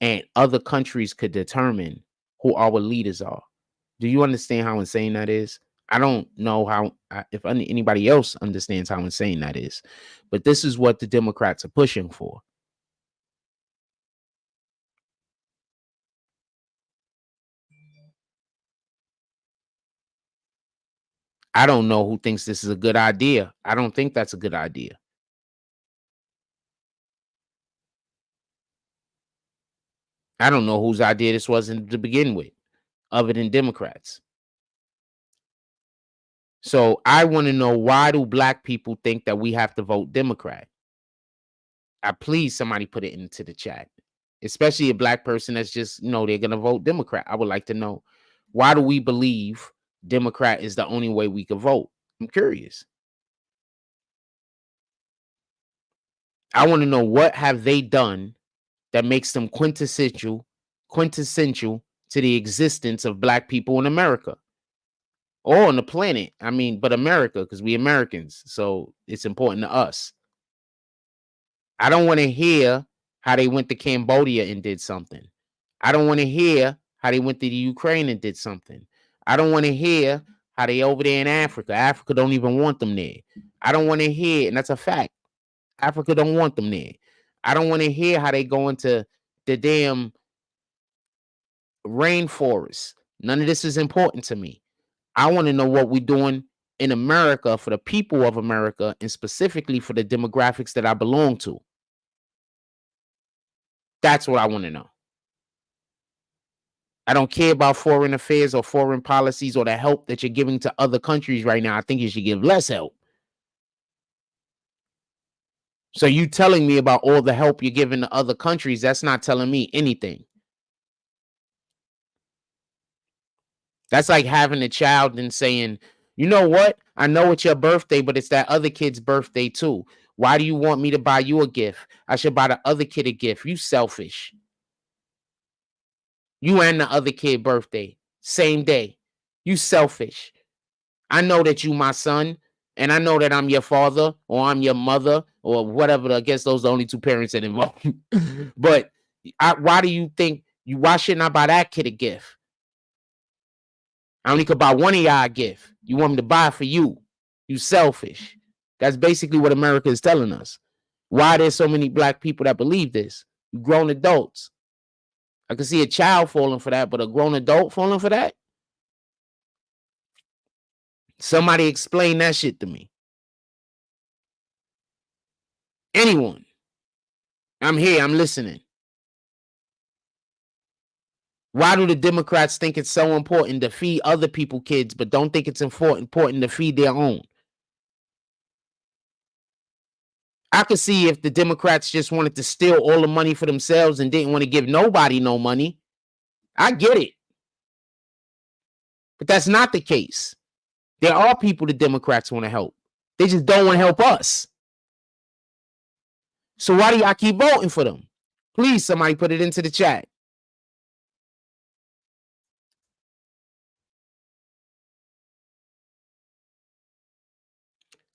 and other countries could determine who our leaders are. Do you understand how insane that is? I don't know how, if anybody else understands how insane that is, but this is what the Democrats are pushing for. I don't know who thinks this is a good idea. I don't think that's a good idea. I don't know whose idea this was to begin with, other than Democrats. So I want to know, why do black people think that we have to vote Democrat? Please, somebody put it into the chat, especially a black person that's just, they're going to vote Democrat. I would like to know, why do we believe Democrat is the only way we can vote? I'm curious. I want to know, what have they done that makes them quintessential to the existence of black people in America or on the planet. I mean, but America, because we Americans, so it's important to us. I don't want to hear how they went to Cambodia and did something. I don't want to hear how they went to the Ukraine and did something. I don't want to hear how they over there in Africa. Africa don't even want them there. I don't want to hear, and that's a fact. Africa don't want them there. I don't want to hear how they go into the damn rainforest. None of this is important to me. I want to know what we're doing in America for the people of America, and specifically for the demographics that I belong to. That's what I want to know. I don't care about foreign affairs or foreign policies or the help that you're giving to other countries right now. I think you should give less help. So you telling me about all the help you're giving to other countries, that's not telling me anything. That's like having a child and saying, you know what? I know it's your birthday, but it's that other kid's birthday too. Why do you want me to buy you a gift? I should buy the other kid a gift. You selfish. You and the other kid birthday, same day. You selfish. I know that you my son, and I know that I'm your father or I'm your mother or whatever. I guess those are the only two parents that involved. But why do you think why shouldn't I buy that kid a gift? I only could buy one of y'all a gift. You want me to buy it for you. You selfish. That's basically what America is telling us. Why there's so many black people that believe this? Grown adults. I can see a child falling for that, but a grown adult falling for that? Somebody explain that shit to me. Anyone. I'm here. I'm listening. Why do the Democrats think it's so important to feed other people's kids, but don't think it's important to feed their own? I could see if the Democrats just wanted to steal all the money for themselves and didn't want to give nobody no money. I get it. But that's not the case. There are people the Democrats want to help. They just don't want to help us. So why do y'all keep voting for them? Please, somebody put it into the chat.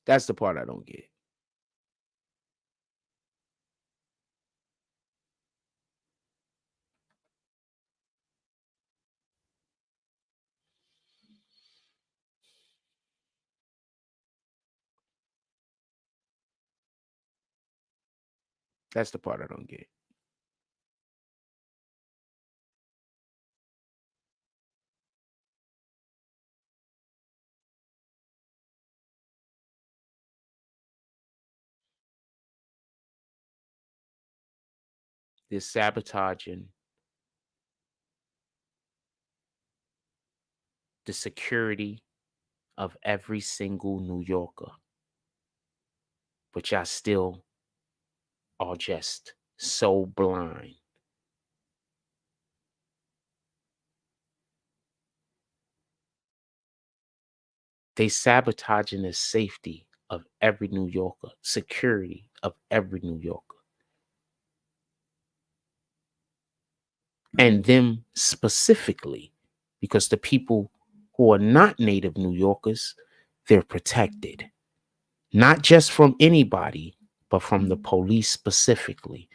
That's the part I don't get. That's the part I don't get. They're sabotaging the security of every single New Yorker. But y'all still are just so blind. They sabotaging the safety of every New Yorker, security of every New Yorker. And them specifically, because the people who are not native New Yorkers, they're protected. Not just from anybody, but from the police specifically.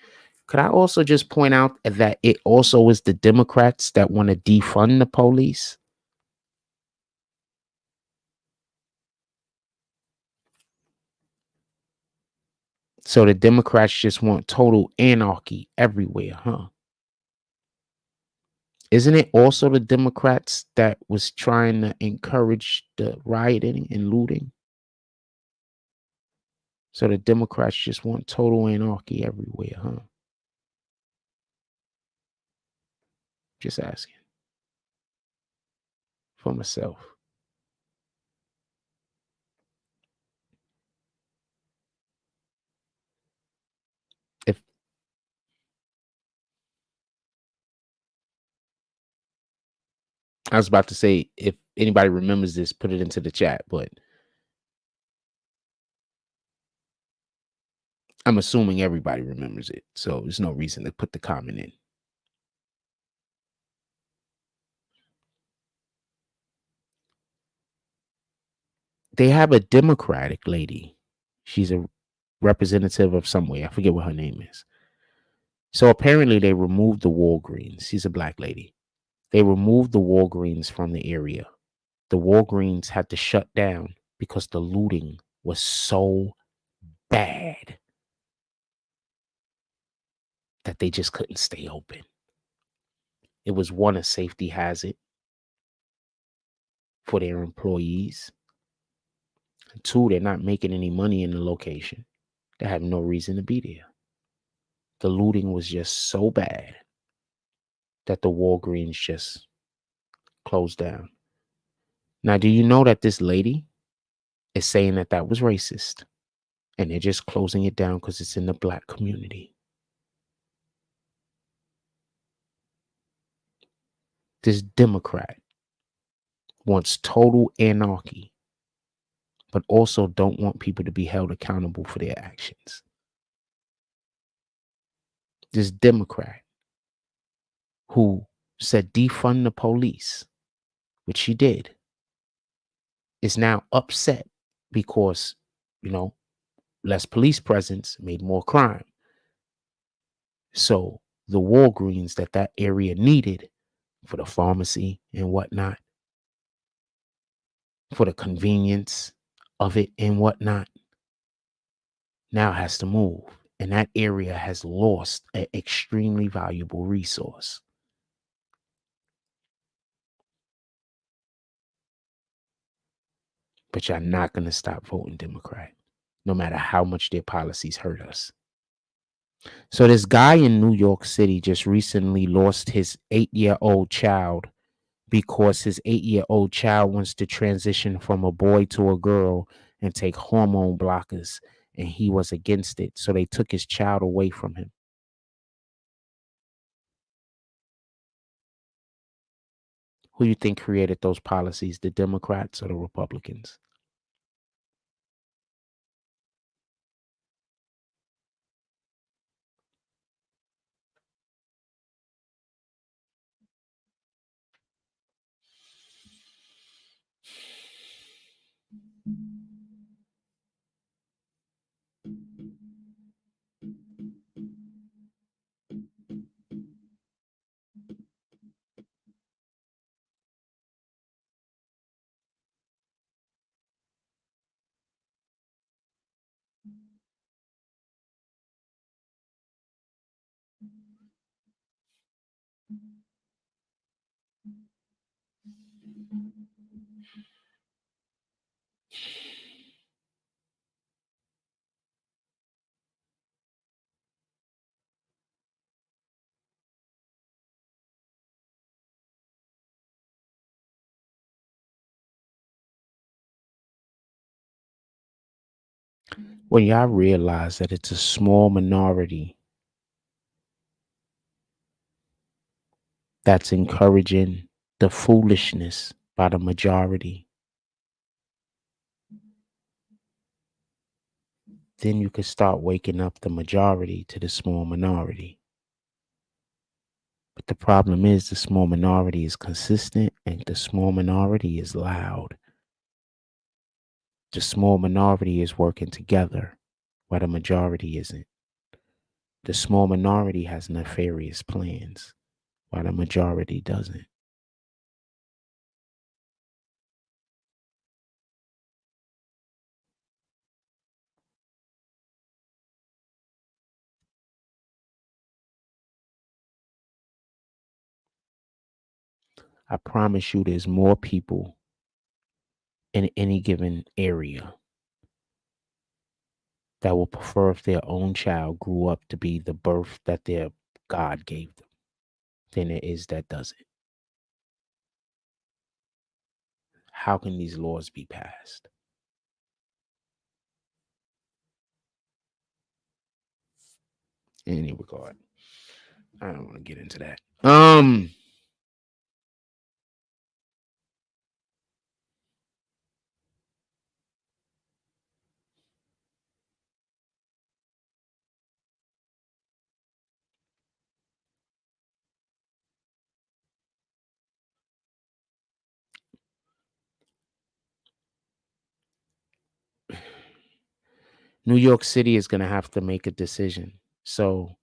Could I also just point out that it also is the Democrats that want to defund the police? So the Democrats just want total anarchy everywhere, huh? Isn't it also the Democrats that was trying to encourage the rioting and looting? So the Democrats just want total anarchy everywhere, huh? Just asking for myself. If I was about to say, if anybody remembers this, put it into the chat, but I'm assuming everybody remembers it. So there's no reason to put the comment in. They have a Democratic lady. She's a representative of somewhere. I forget what her name is. So apparently they removed the Walgreens. She's a black lady. They removed the Walgreens from the area. The Walgreens had to shut down because the looting was so bad that they just couldn't stay open. It was one, a safety hazard for their employees. And two, they're not making any money in the location. They have no reason to be there. The looting was just so bad that the Walgreens just closed down. Now, do you know that this lady is saying that that was racist? And they're just closing it down because it's in the black community. This Democrat wants total anarchy, but also don't want people to be held accountable for their actions. This Democrat who said defund the police, which she did, is now upset because, less police presence made more crime. So the Walgreens that area needed for the pharmacy and whatnot, for the convenience of it and whatnot, now has to move. And that area has lost an extremely valuable resource. But y'all not going to stop voting Democrat, no matter how much their policies hurt us. So this guy in New York City just recently lost his 8-year-old child because his 8-year-old child wants to transition from a boy to a girl and take hormone blockers, and he was against it. So they took his child away from him. Who you think created those policies, the Democrats or the Republicans? When y'all realize that it's a small minority that's encouraging the foolishness by the majority, then you can start waking up the majority to the small minority. But the problem is the small minority is consistent and the small minority is loud. The small minority is working together while the majority isn't. The small minority has nefarious plans while the majority doesn't. I promise you there's more people in any given area that will prefer if their own child grew up to be the birth that their God gave them than there is that doesn't. How can these laws be passed? In any regard, I don't want to get into that. New York City is going to have to make a decision. So,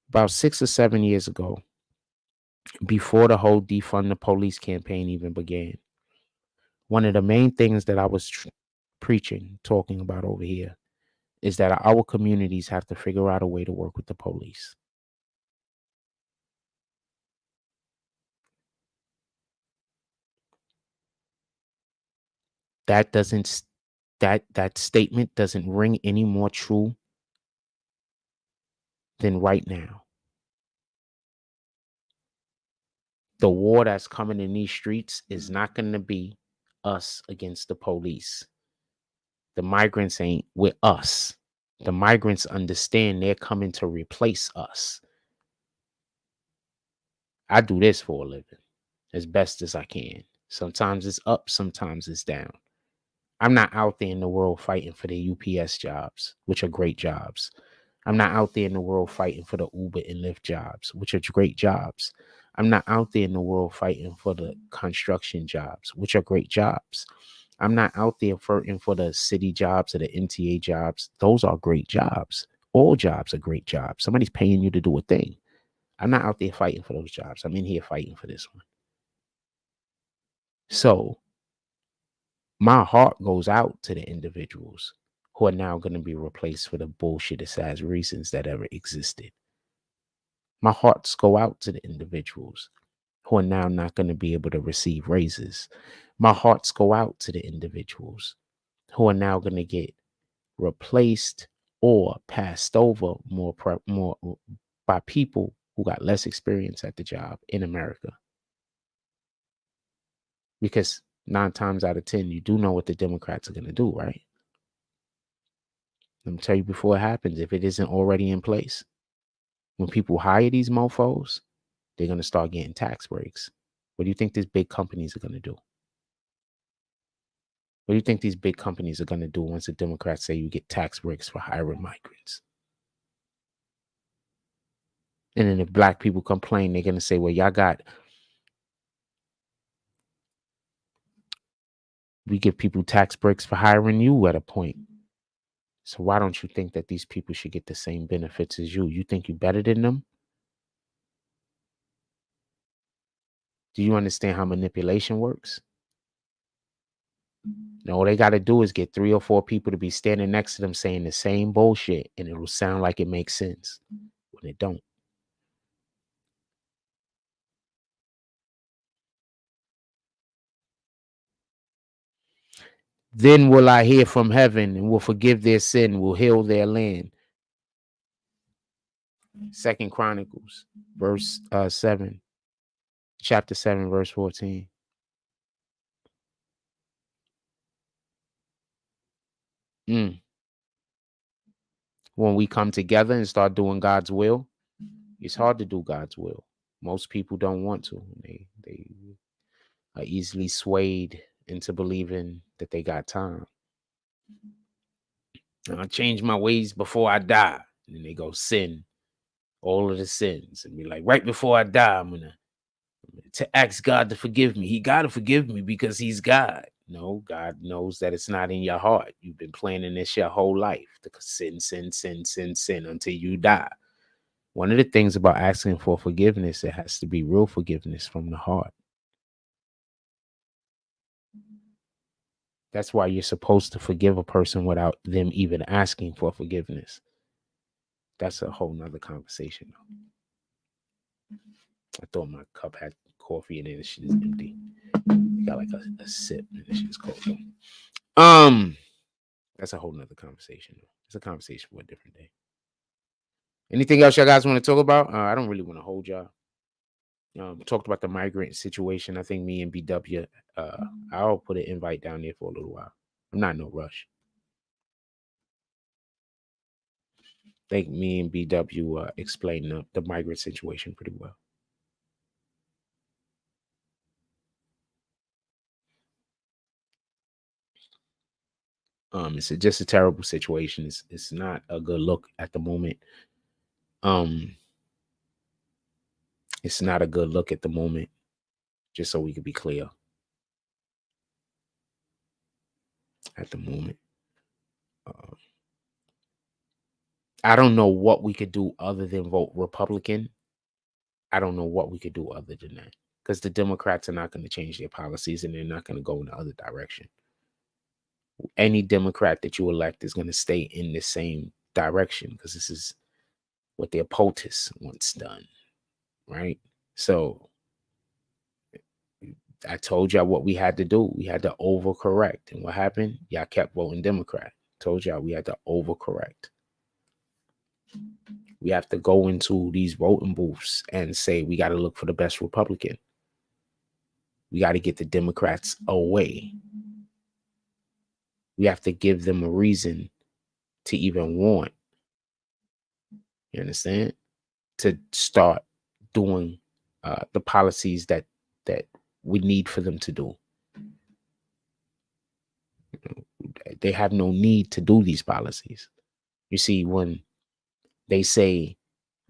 about 6 or 7 years ago, before the whole defund the police campaign even began, one of the main things that I was talking about over here is that our communities have to figure out a way to work with the police. That doesn't that statement doesn't ring any more true than right now. The war that's coming in these streets is not going to be us against the police. The migrants ain't with us. The migrants understand they're coming to replace us. I do this for a living as best as I can. Sometimes it's up, sometimes it's down. I'm not out there in the world fighting for the UPS jobs, which are great jobs. I'm not out there in the world fighting for the Uber and Lyft jobs, which are great jobs. I'm not out there in the world fighting for the construction jobs, which are great jobs. I'm not out there fighting for the city jobs or the NTA jobs. Those are great jobs. All jobs are great jobs. Somebody's paying you to do a thing. I'm not out there fighting for those jobs. I'm in here fighting for this one. So my heart goes out to the individuals who are now going to be replaced for the bullshit ass reasons that ever existed. My hearts go out to the individuals who are now not going to be able to receive raises. My hearts go out to the individuals who are now going to get replaced or passed over more by people who got less experience at the job in America. Because 9 times out of 10, you do know what the Democrats are going to do, right? Let me tell you before it happens, if it isn't already in place, when people hire these mofos, they're going to start getting tax breaks. What do you think these big companies are going to do? What do you think these big companies are going to do once the Democrats say you get tax breaks for hiring migrants? And then if black people complain, they're going to say, well, we give people tax breaks for hiring you at a point. So why don't you think that these people should get the same benefits as you? You think you're better than them? Do you understand how manipulation works? No, all they got to do is get 3 or 4 people to be standing next to them saying the same bullshit, and it'll sound like it makes sense when it don't. Then will I hear from heaven and will forgive their sin, will heal their land. 2 Chronicles, verse 7, chapter 7, verse 14. when we come together and start doing God's will, it's hard to do God's will. Most people don't want to. They are easily swayed into believing that they got time. I'll change my ways before I die. And then they go sin all of the sins and be like, right before I die, I'm gonna to ask God to forgive me. He got to forgive me because he's God. No, God knows that it's not in your heart. You've been planning this your whole life to sin until you die. One of the things about asking for forgiveness, it has to be real forgiveness from the heart. That's why you're supposed to forgive a person without them even asking for forgiveness. That's a whole nother conversation. I thought my cup had coffee in it and shit is empty. Got like a sip and this shit is cold. That's a whole nother conversation. It's a conversation for a different day. Anything else y'all guys want to talk about? I don't really want to hold y'all. Talked about the migrant situation. I think me and BW, I'll put an invite down there for a little while. I'm not in no rush. I think me and BW explained the migrant situation pretty well. It's just a terrible situation. It's not a good look at the moment. It's not a good look at the moment. Just so we can be clear. At the moment, I don't know what we could do other than vote Republican. I don't know what we could do other than that, because the Democrats are not going to change their policies and they're not going to go in the other direction. Any Democrat that you elect is going to stay in the same direction because this is what their POTUS wants done, right? So I told y'all what we had to do. We had to overcorrect. And what happened? Y'all kept voting Democrat. Told y'all we had to overcorrect. We have to go into these voting booths and say we got to look for the best Republican. We got to get the Democrats away. We have to give them a reason to even want. You understand? To start doing the policies that we need for them to do. They have no need to do these policies. You see, when they say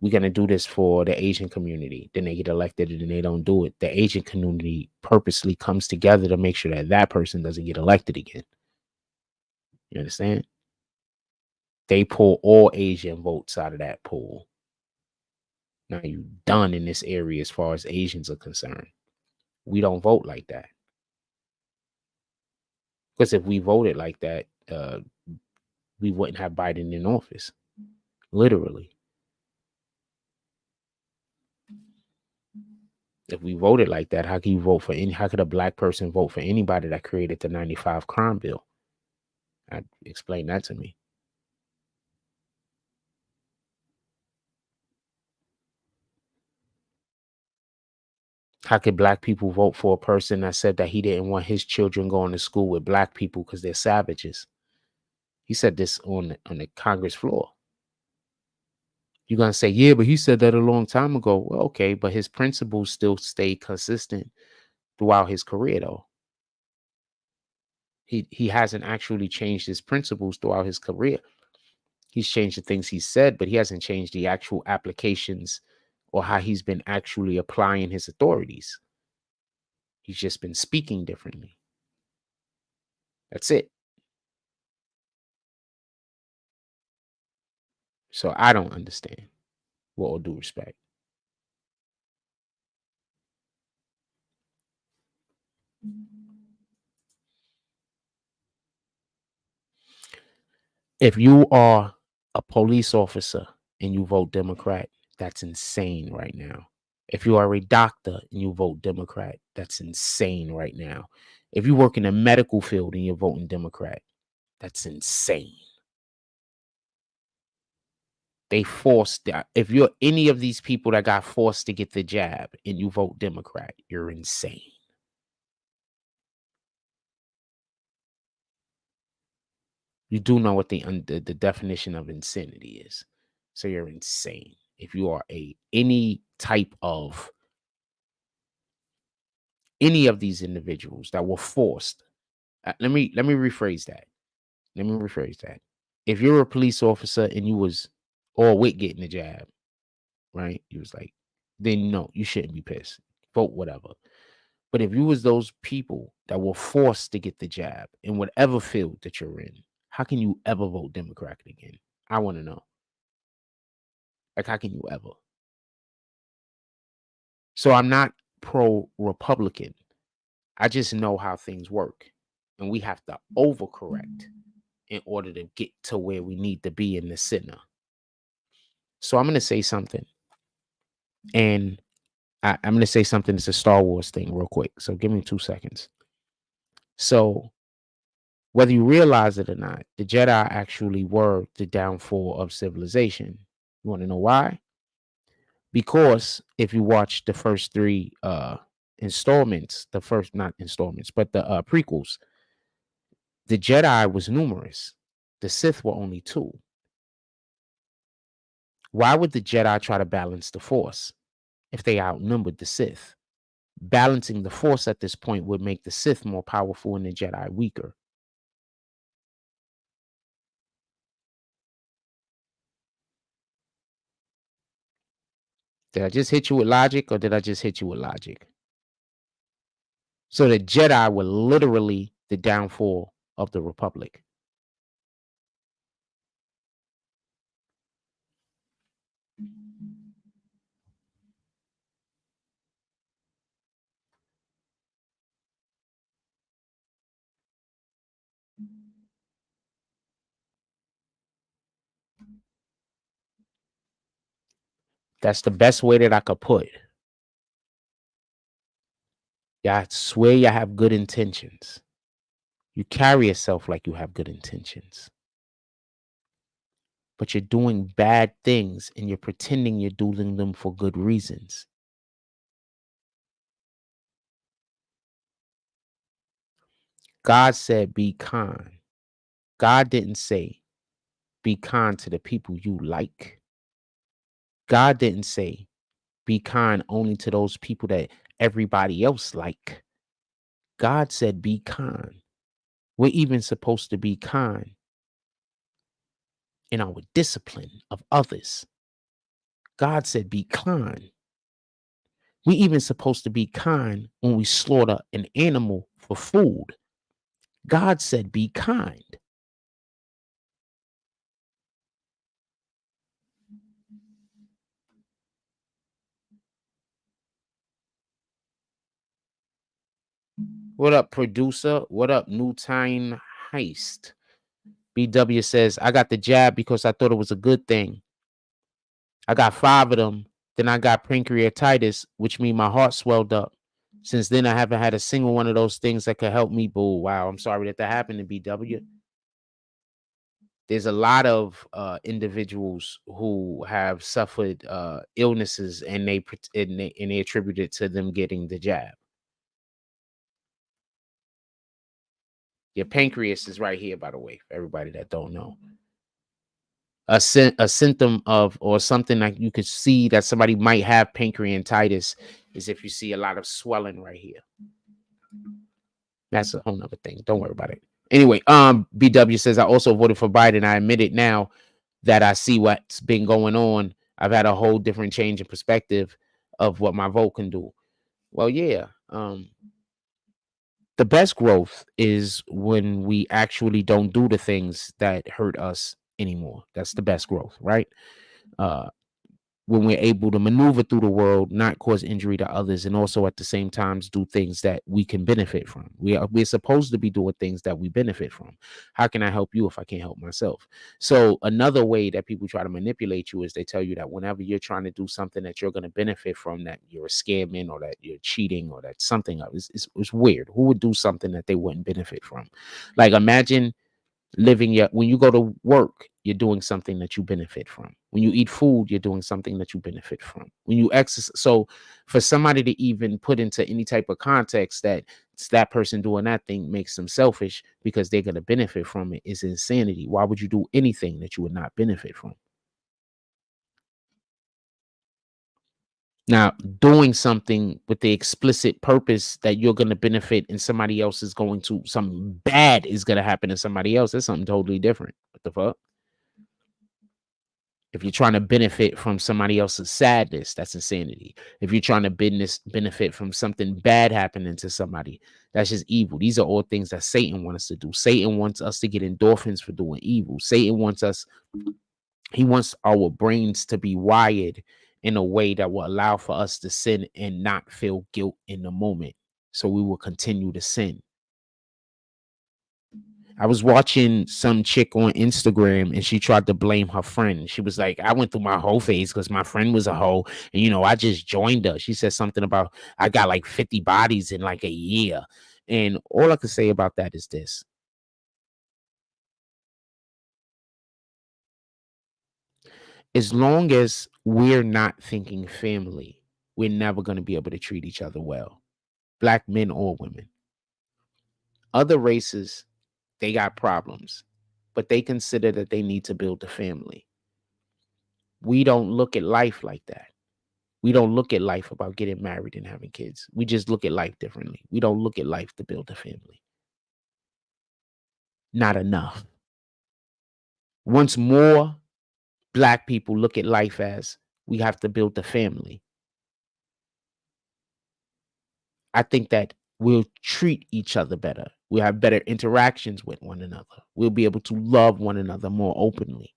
we're going to do this for the Asian community, then they get elected and they don't do it. The Asian community purposely comes together to make sure that that person doesn't get elected again. You understand? They pull all Asian votes out of that pool. Now you're done in this area as far as Asians are concerned. We don't vote like that. Because if we voted like that, we wouldn't have Biden in office. Literally. If we voted like that, how can you vote for how could a black person vote for anybody that created the 95 crime bill? Explain that to me. How could black people vote for a person that said that he didn't want his children going to school with black people because they're savages? He said this on the Congress floor. You're going to say, yeah, but he said that a long time ago. Well, okay, but his principles still stay consistent throughout his career, though. He hasn't actually changed his principles throughout his career. He's changed the things he said, but he hasn't changed the actual applications or how he's been actually applying his authorities. He's just been speaking differently. That's it. So I don't understand, with all due respect. If you are a police officer and you vote Democrat, that's insane right now. If you are a doctor and you vote Democrat, that's insane right now. If you work in the medical field and you're voting Democrat, that's insane. They forced that. If you're any of these people that got forced to get the jab and you vote Democrat, you're insane. You do know what the definition of insanity is. So you're insane if you are any type of any of these individuals that were forced. Let me rephrase that. Let me rephrase that. If you're a police officer and you was all with getting the jab, right? You was like, then no, you shouldn't be pissed. Vote whatever. But if you was those people that were forced to get the jab in whatever field that you're in, how can you ever vote Democratic again? I want to know. Like, how can you ever? So I'm not pro-Republican. I just know how things work. And we have to overcorrect in order to get to where we need to be in the center. So I'm going to say something. And I'm going to say something. It's a Star Wars thing real quick. So give me 2 seconds. So whether you realize it or not, the Jedi actually were the downfall of civilization. You want to know why? Because if you watch the first 3 installments, the first, not installments, but the prequels, the Jedi was numerous. The Sith were only 2. Why would the Jedi try to balance the Force if they outnumbered the Sith? Balancing the Force at this point would make the Sith more powerful and the Jedi weaker. Did I just hit you with logic or did I just hit you with logic? So the Jedi were literally the downfall of the Republic. That's the best way that I could put it. Yeah, I swear you have good intentions. You carry yourself like you have good intentions. But you're doing bad things and you're pretending you're doing them for good reasons. God said, be kind. God didn't say, be kind to the people you like. God didn't say, be kind only to those people that everybody else like. God said, be kind. We're even supposed to be kind in our discipline of others. God said, be kind. We even supposed to be kind when we slaughter an animal for food. God said, be kind. What up, producer? What up, New Time Heist? BW says, I got the jab because I thought it was a good thing. I got 5 of them. Then I got pancreatitis, which means my heart swelled up. Since then, I haven't had a single one of those things that could help me. Boo. Wow, I'm sorry that happened to BW. There's a lot of individuals who have suffered illnesses and they attribute it to them getting the jab. Your pancreas is right here, by the way, for everybody that don't know. A symptom of or something that you could see that somebody might have pancreatitis is if you see a lot of swelling right here. That's a whole nother thing. Don't worry about it. Anyway, BW says, I also voted for Biden. I admit it now that I see what's been going on. I've had a whole different change in perspective of what my vote can do. Well, yeah. The best growth is when we actually don't do the things that hurt us anymore. That's the best growth, right? When we're able to maneuver through the world, not cause injury to others, and also at the same time do things that we can benefit from. We're supposed to be doing things that we benefit from. How can I help you if I can't help myself? So another way that people try to manipulate you is they tell you that whenever you're trying to do something that you're going to benefit from, that you're scamming or that you're cheating or that something else. It's weird. Who would do something that they wouldn't benefit from? Like imagine living when you go to work you're doing something that you benefit from. When you eat food, you're doing something that you benefit from. When you exercise, so for somebody to even put into any type of context that it's that person doing that thing makes them selfish because they're going to benefit from it is insanity. Why would you do anything that you would not benefit from? Now, doing something with the explicit purpose that you're going to benefit and somebody else is going to, something bad is going to happen to somebody else, that's something totally different. What the fuck? If you're trying to benefit from somebody else's sadness, that's insanity. If you're trying to benefit from something bad happening to somebody, that's just evil. These are all things that Satan wants us to do. Satan wants us to get endorphins for doing evil. Satan wants us, he wants our brains to be wired in a way that will allow for us to sin and not feel guilt in the moment. So we will continue to sin. I was watching some chick on Instagram and she tried to blame her friend. She was like, I went through my whole phase because my friend was a hoe. And, you know, I just joined her. She said something about, I got like 50 bodies in like a year. And all I could say about that is this. As long as we're not thinking family, we're never going to be able to treat each other well. Black men or women. Other races, they got problems, but they consider that they need to build a family. We don't look at life like that. We don't look at life about getting married and having kids. We just look at life differently. We don't look at life to build a family. Not enough. Once more Black people look at life as we have to build a family, I think that we'll treat each other better. We'll have better interactions with one another. We'll be able to love one another more openly.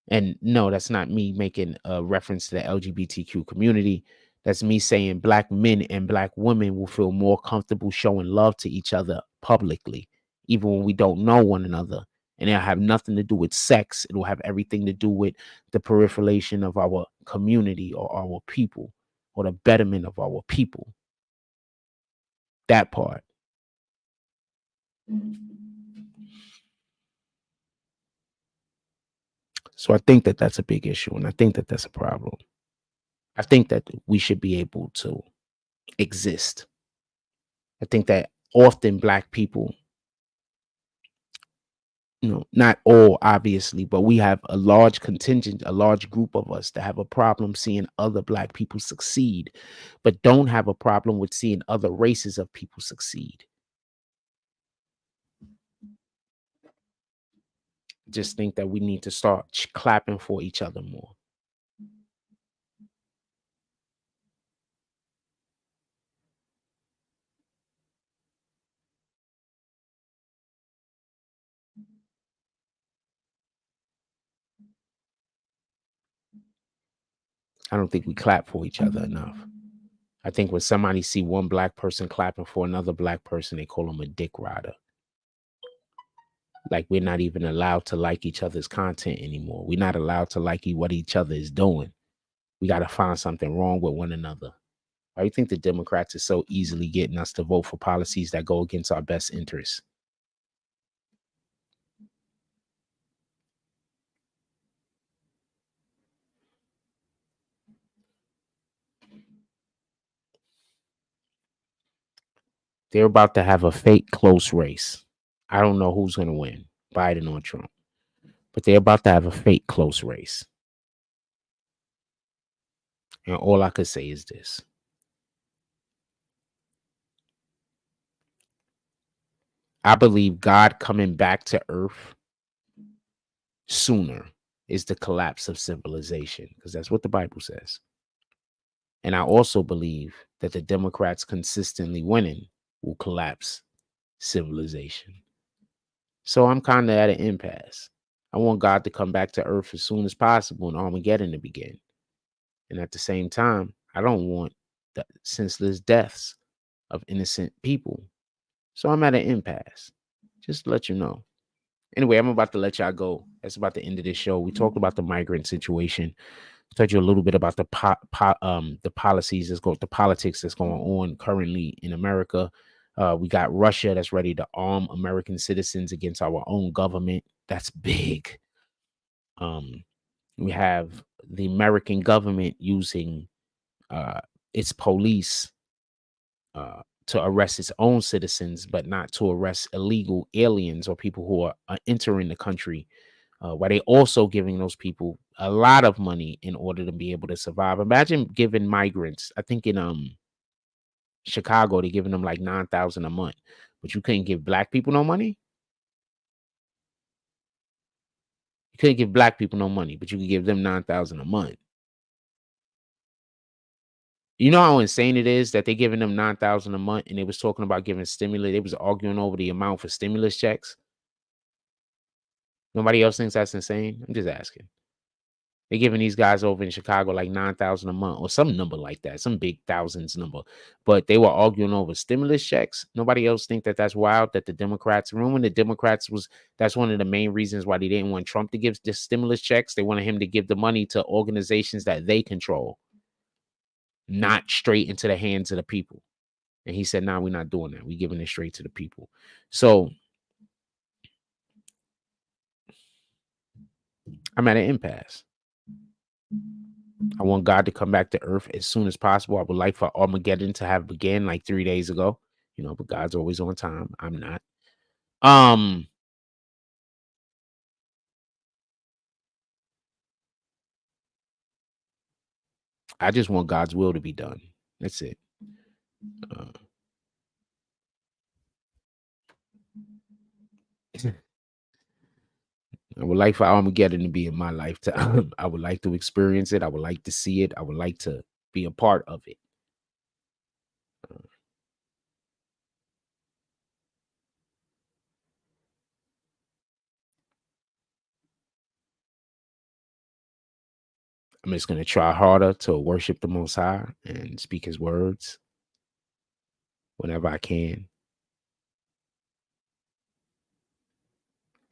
And no, that's not me making a reference to the LGBTQ community. That's me saying Black men and Black women will feel more comfortable showing love to each other publicly, even when we don't know one another. And it'll have nothing to do with sex. It'll have everything to do with the proliferation of our community or our people or the betterment of our people. That part. So I think that that's a big issue, and I think that that's a problem. I think that we should be able to exist. I think that often Black people, you know, not all obviously, but we have a large contingent, a large group of us that have a problem seeing other Black people succeed, but don't have a problem with seeing other races of people succeed. Just think that we need to start clapping for each other more. I don't think we clap for each other enough. I think when somebody see one Black person clapping for another Black person, they call them a dick rider. Like we're not even allowed to like each other's content anymore. We're not allowed to like what each other is doing. We got to find something wrong with one another. Why do you think the Democrats are so easily getting us to vote for policies that go against our best interests? They're about to have a fake close race. I don't know who's going to win, Biden or Trump, but they're about to have a fake close race. And all I could say is this. I believe God coming back to earth sooner is the collapse of civilization, because that's what the Bible says. And I also believe that the Democrats consistently winning will collapse civilization. So I'm kind of at an impasse. I want God to come back to earth as soon as possible and Armageddon to begin. And at the same time, I don't want the senseless deaths of innocent people. So I'm at an impasse. Just to let you know. Anyway, I'm about to let y'all go. That's about the end of this show. We talked about the migrant situation. I told you a little bit about the policies that's going, the politics that's going on currently in America. We got Russia that's ready to arm American citizens against our own government. That's big. We have the American government using its police to arrest its own citizens, but not to arrest illegal aliens or people who are entering the country, while they also giving those people a lot of money in order to be able to survive. Imagine giving migrants, I think in Chicago, they're giving them like $9,000 a month, but you couldn't give black people no money. You couldn't give black people no money, but you could give them $9,000 a month. You know how insane it is that they're giving them $9,000 a month, and they was talking about giving stimulus. They was arguing over the amount for stimulus checks. Nobody else thinks that's insane? I'm just asking. They're giving these guys over in Chicago like $9,000 a month or some number like that, some big thousands number. But they were arguing over stimulus checks. Nobody else think that that's wild, that the Democrats, remember when the Democrats that's one of the main reasons why they didn't want Trump to give the stimulus checks. They wanted him to give the money to organizations that they control, not straight into the hands of the people. And he said, nah, we're not doing that. We're giving it straight to the people. So I'm at an impasse. I want God to come back to earth as soon as possible. I would like for Armageddon to have begun like 3 days ago, but God's always on time. I'm not. I just want God's will to be done. That's it. I would like for Armageddon to be in my lifetime. I would like to experience it. I would like to see it. I would like to be a part of it. I'm just going to try harder to worship the Most High and speak his words whenever I can.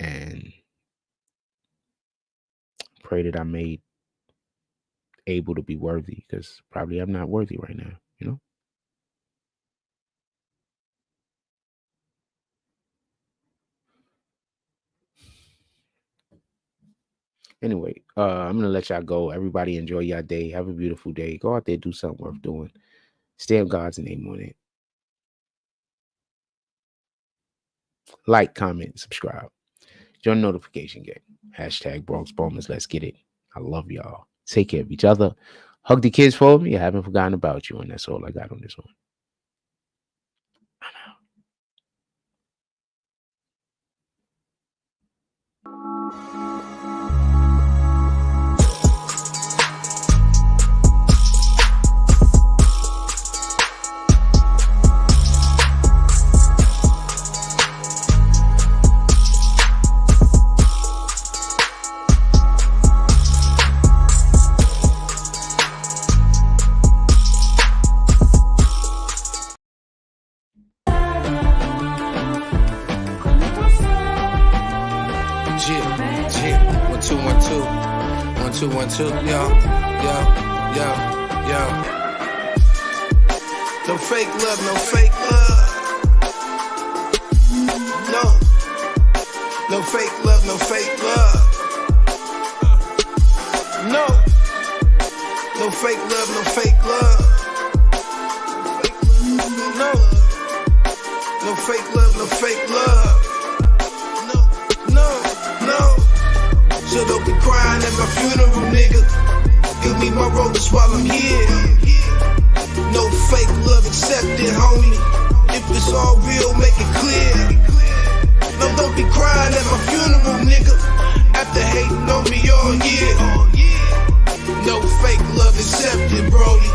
And pray that I'm made able to be worthy, because probably I'm not worthy right now, Anyway, I'm going to let y'all go. Everybody enjoy your day. Have a beautiful day. Go out there, do something worth doing. Stay on God's name on it. Like, comment, subscribe. Join the notification gang. # Bronx Bombers. Let's get it. I love y'all. Take care of each other. Hug the kids for me. I haven't forgotten about you, and that's all I got on this one. Yo. No fake love, no fake love. No fake love, no fake love. No fake love, no fake love. No fake love, no fake love. No. So don't be crying at my funeral, nigga. Give me my roses while I'm here. No fake love accepted, homie. If it's all real, make it clear. No, don't be crying at my funeral, nigga. After hating on me all year. No fake love accepted, brody.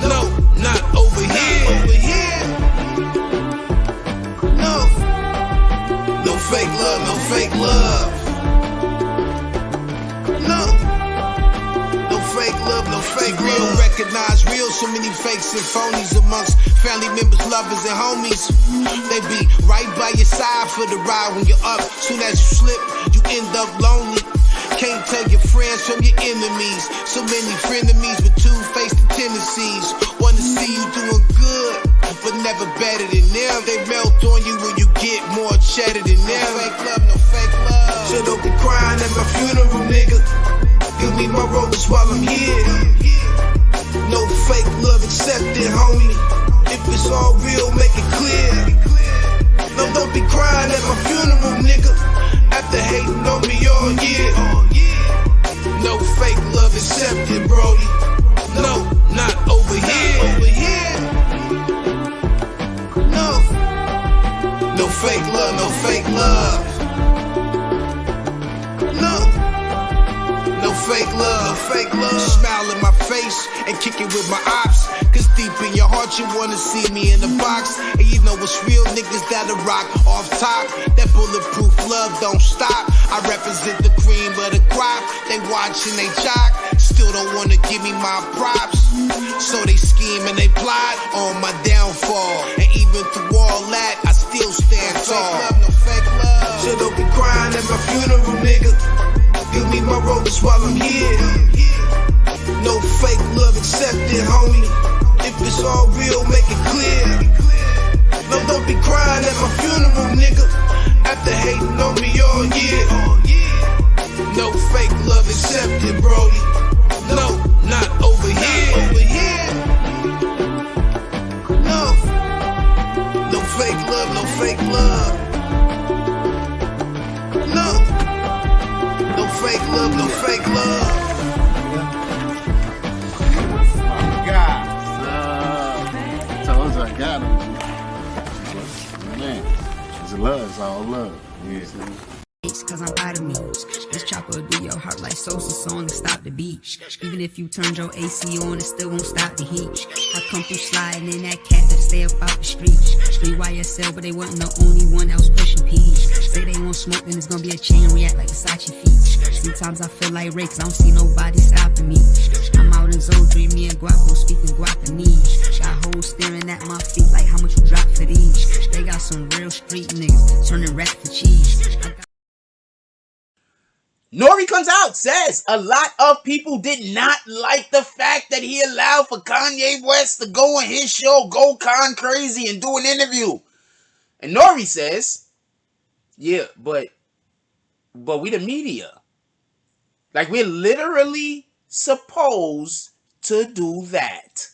No, not over here. No fake love, no fake love. No fake real, recognize real. So many fakes and phonies amongst family members, lovers, and homies. They be right by your side for the ride when you're up. Soon as you slip, you end up lonely. Can't tell your friends from your enemies. So many frenemies with two-faced tendencies. Wanna see you doing good, but never better than them. They melt on you when you get more cheddar than them. No fake love, no fake love. So fake love. Smile in my face and kick it with my ops. Cause deep in your heart you wanna see me in the box. And you know it's real niggas that'll rock off top. That bulletproof love don't stop. I represent the cream of the crop. They watching, they jock. Still don't wanna give me my props. So they scheme and they plot on my downfall. And even through all that, I still stand tall. No fake love. So don't be crying at my funeral, nigga. Give me my roses while I'm here. No fake love accepted, homie. If it's all real, make it clear. No, don't be crying at my funeral, nigga. After hating on me all year. No fake love accepted, brody. No, not over here. No. No fake love, no fake love. No. No fake love, no fake love. Told you I got him. Man, it's love, it's all love. Yeah. Cause I'm out of me. This chopper do your heart like Sosa song to stop the beat. Even if you turned your AC on, it still won't stop the heat. I come through sliding in that cat that stay up out the street. Free YSL, but they wasn't the only one that was pushing peach. Say they won't smoke, then it's gonna be a chain react like Versace feet. Sometimes I feel like Ray, cause I don't see nobody stopping me. I'm out in Zodri, me and Guapo speaking Guapanese. Got hoes staring at my feet like how much you drop for these. They got some real street niggas turning wreck for cheese. Nori comes out, says a lot of people did not like the fact that he allowed for Kanye West to go on his show, go Con Crazy, and do an interview. And Nori says, yeah, but we the media. Like, we're literally supposed to do that.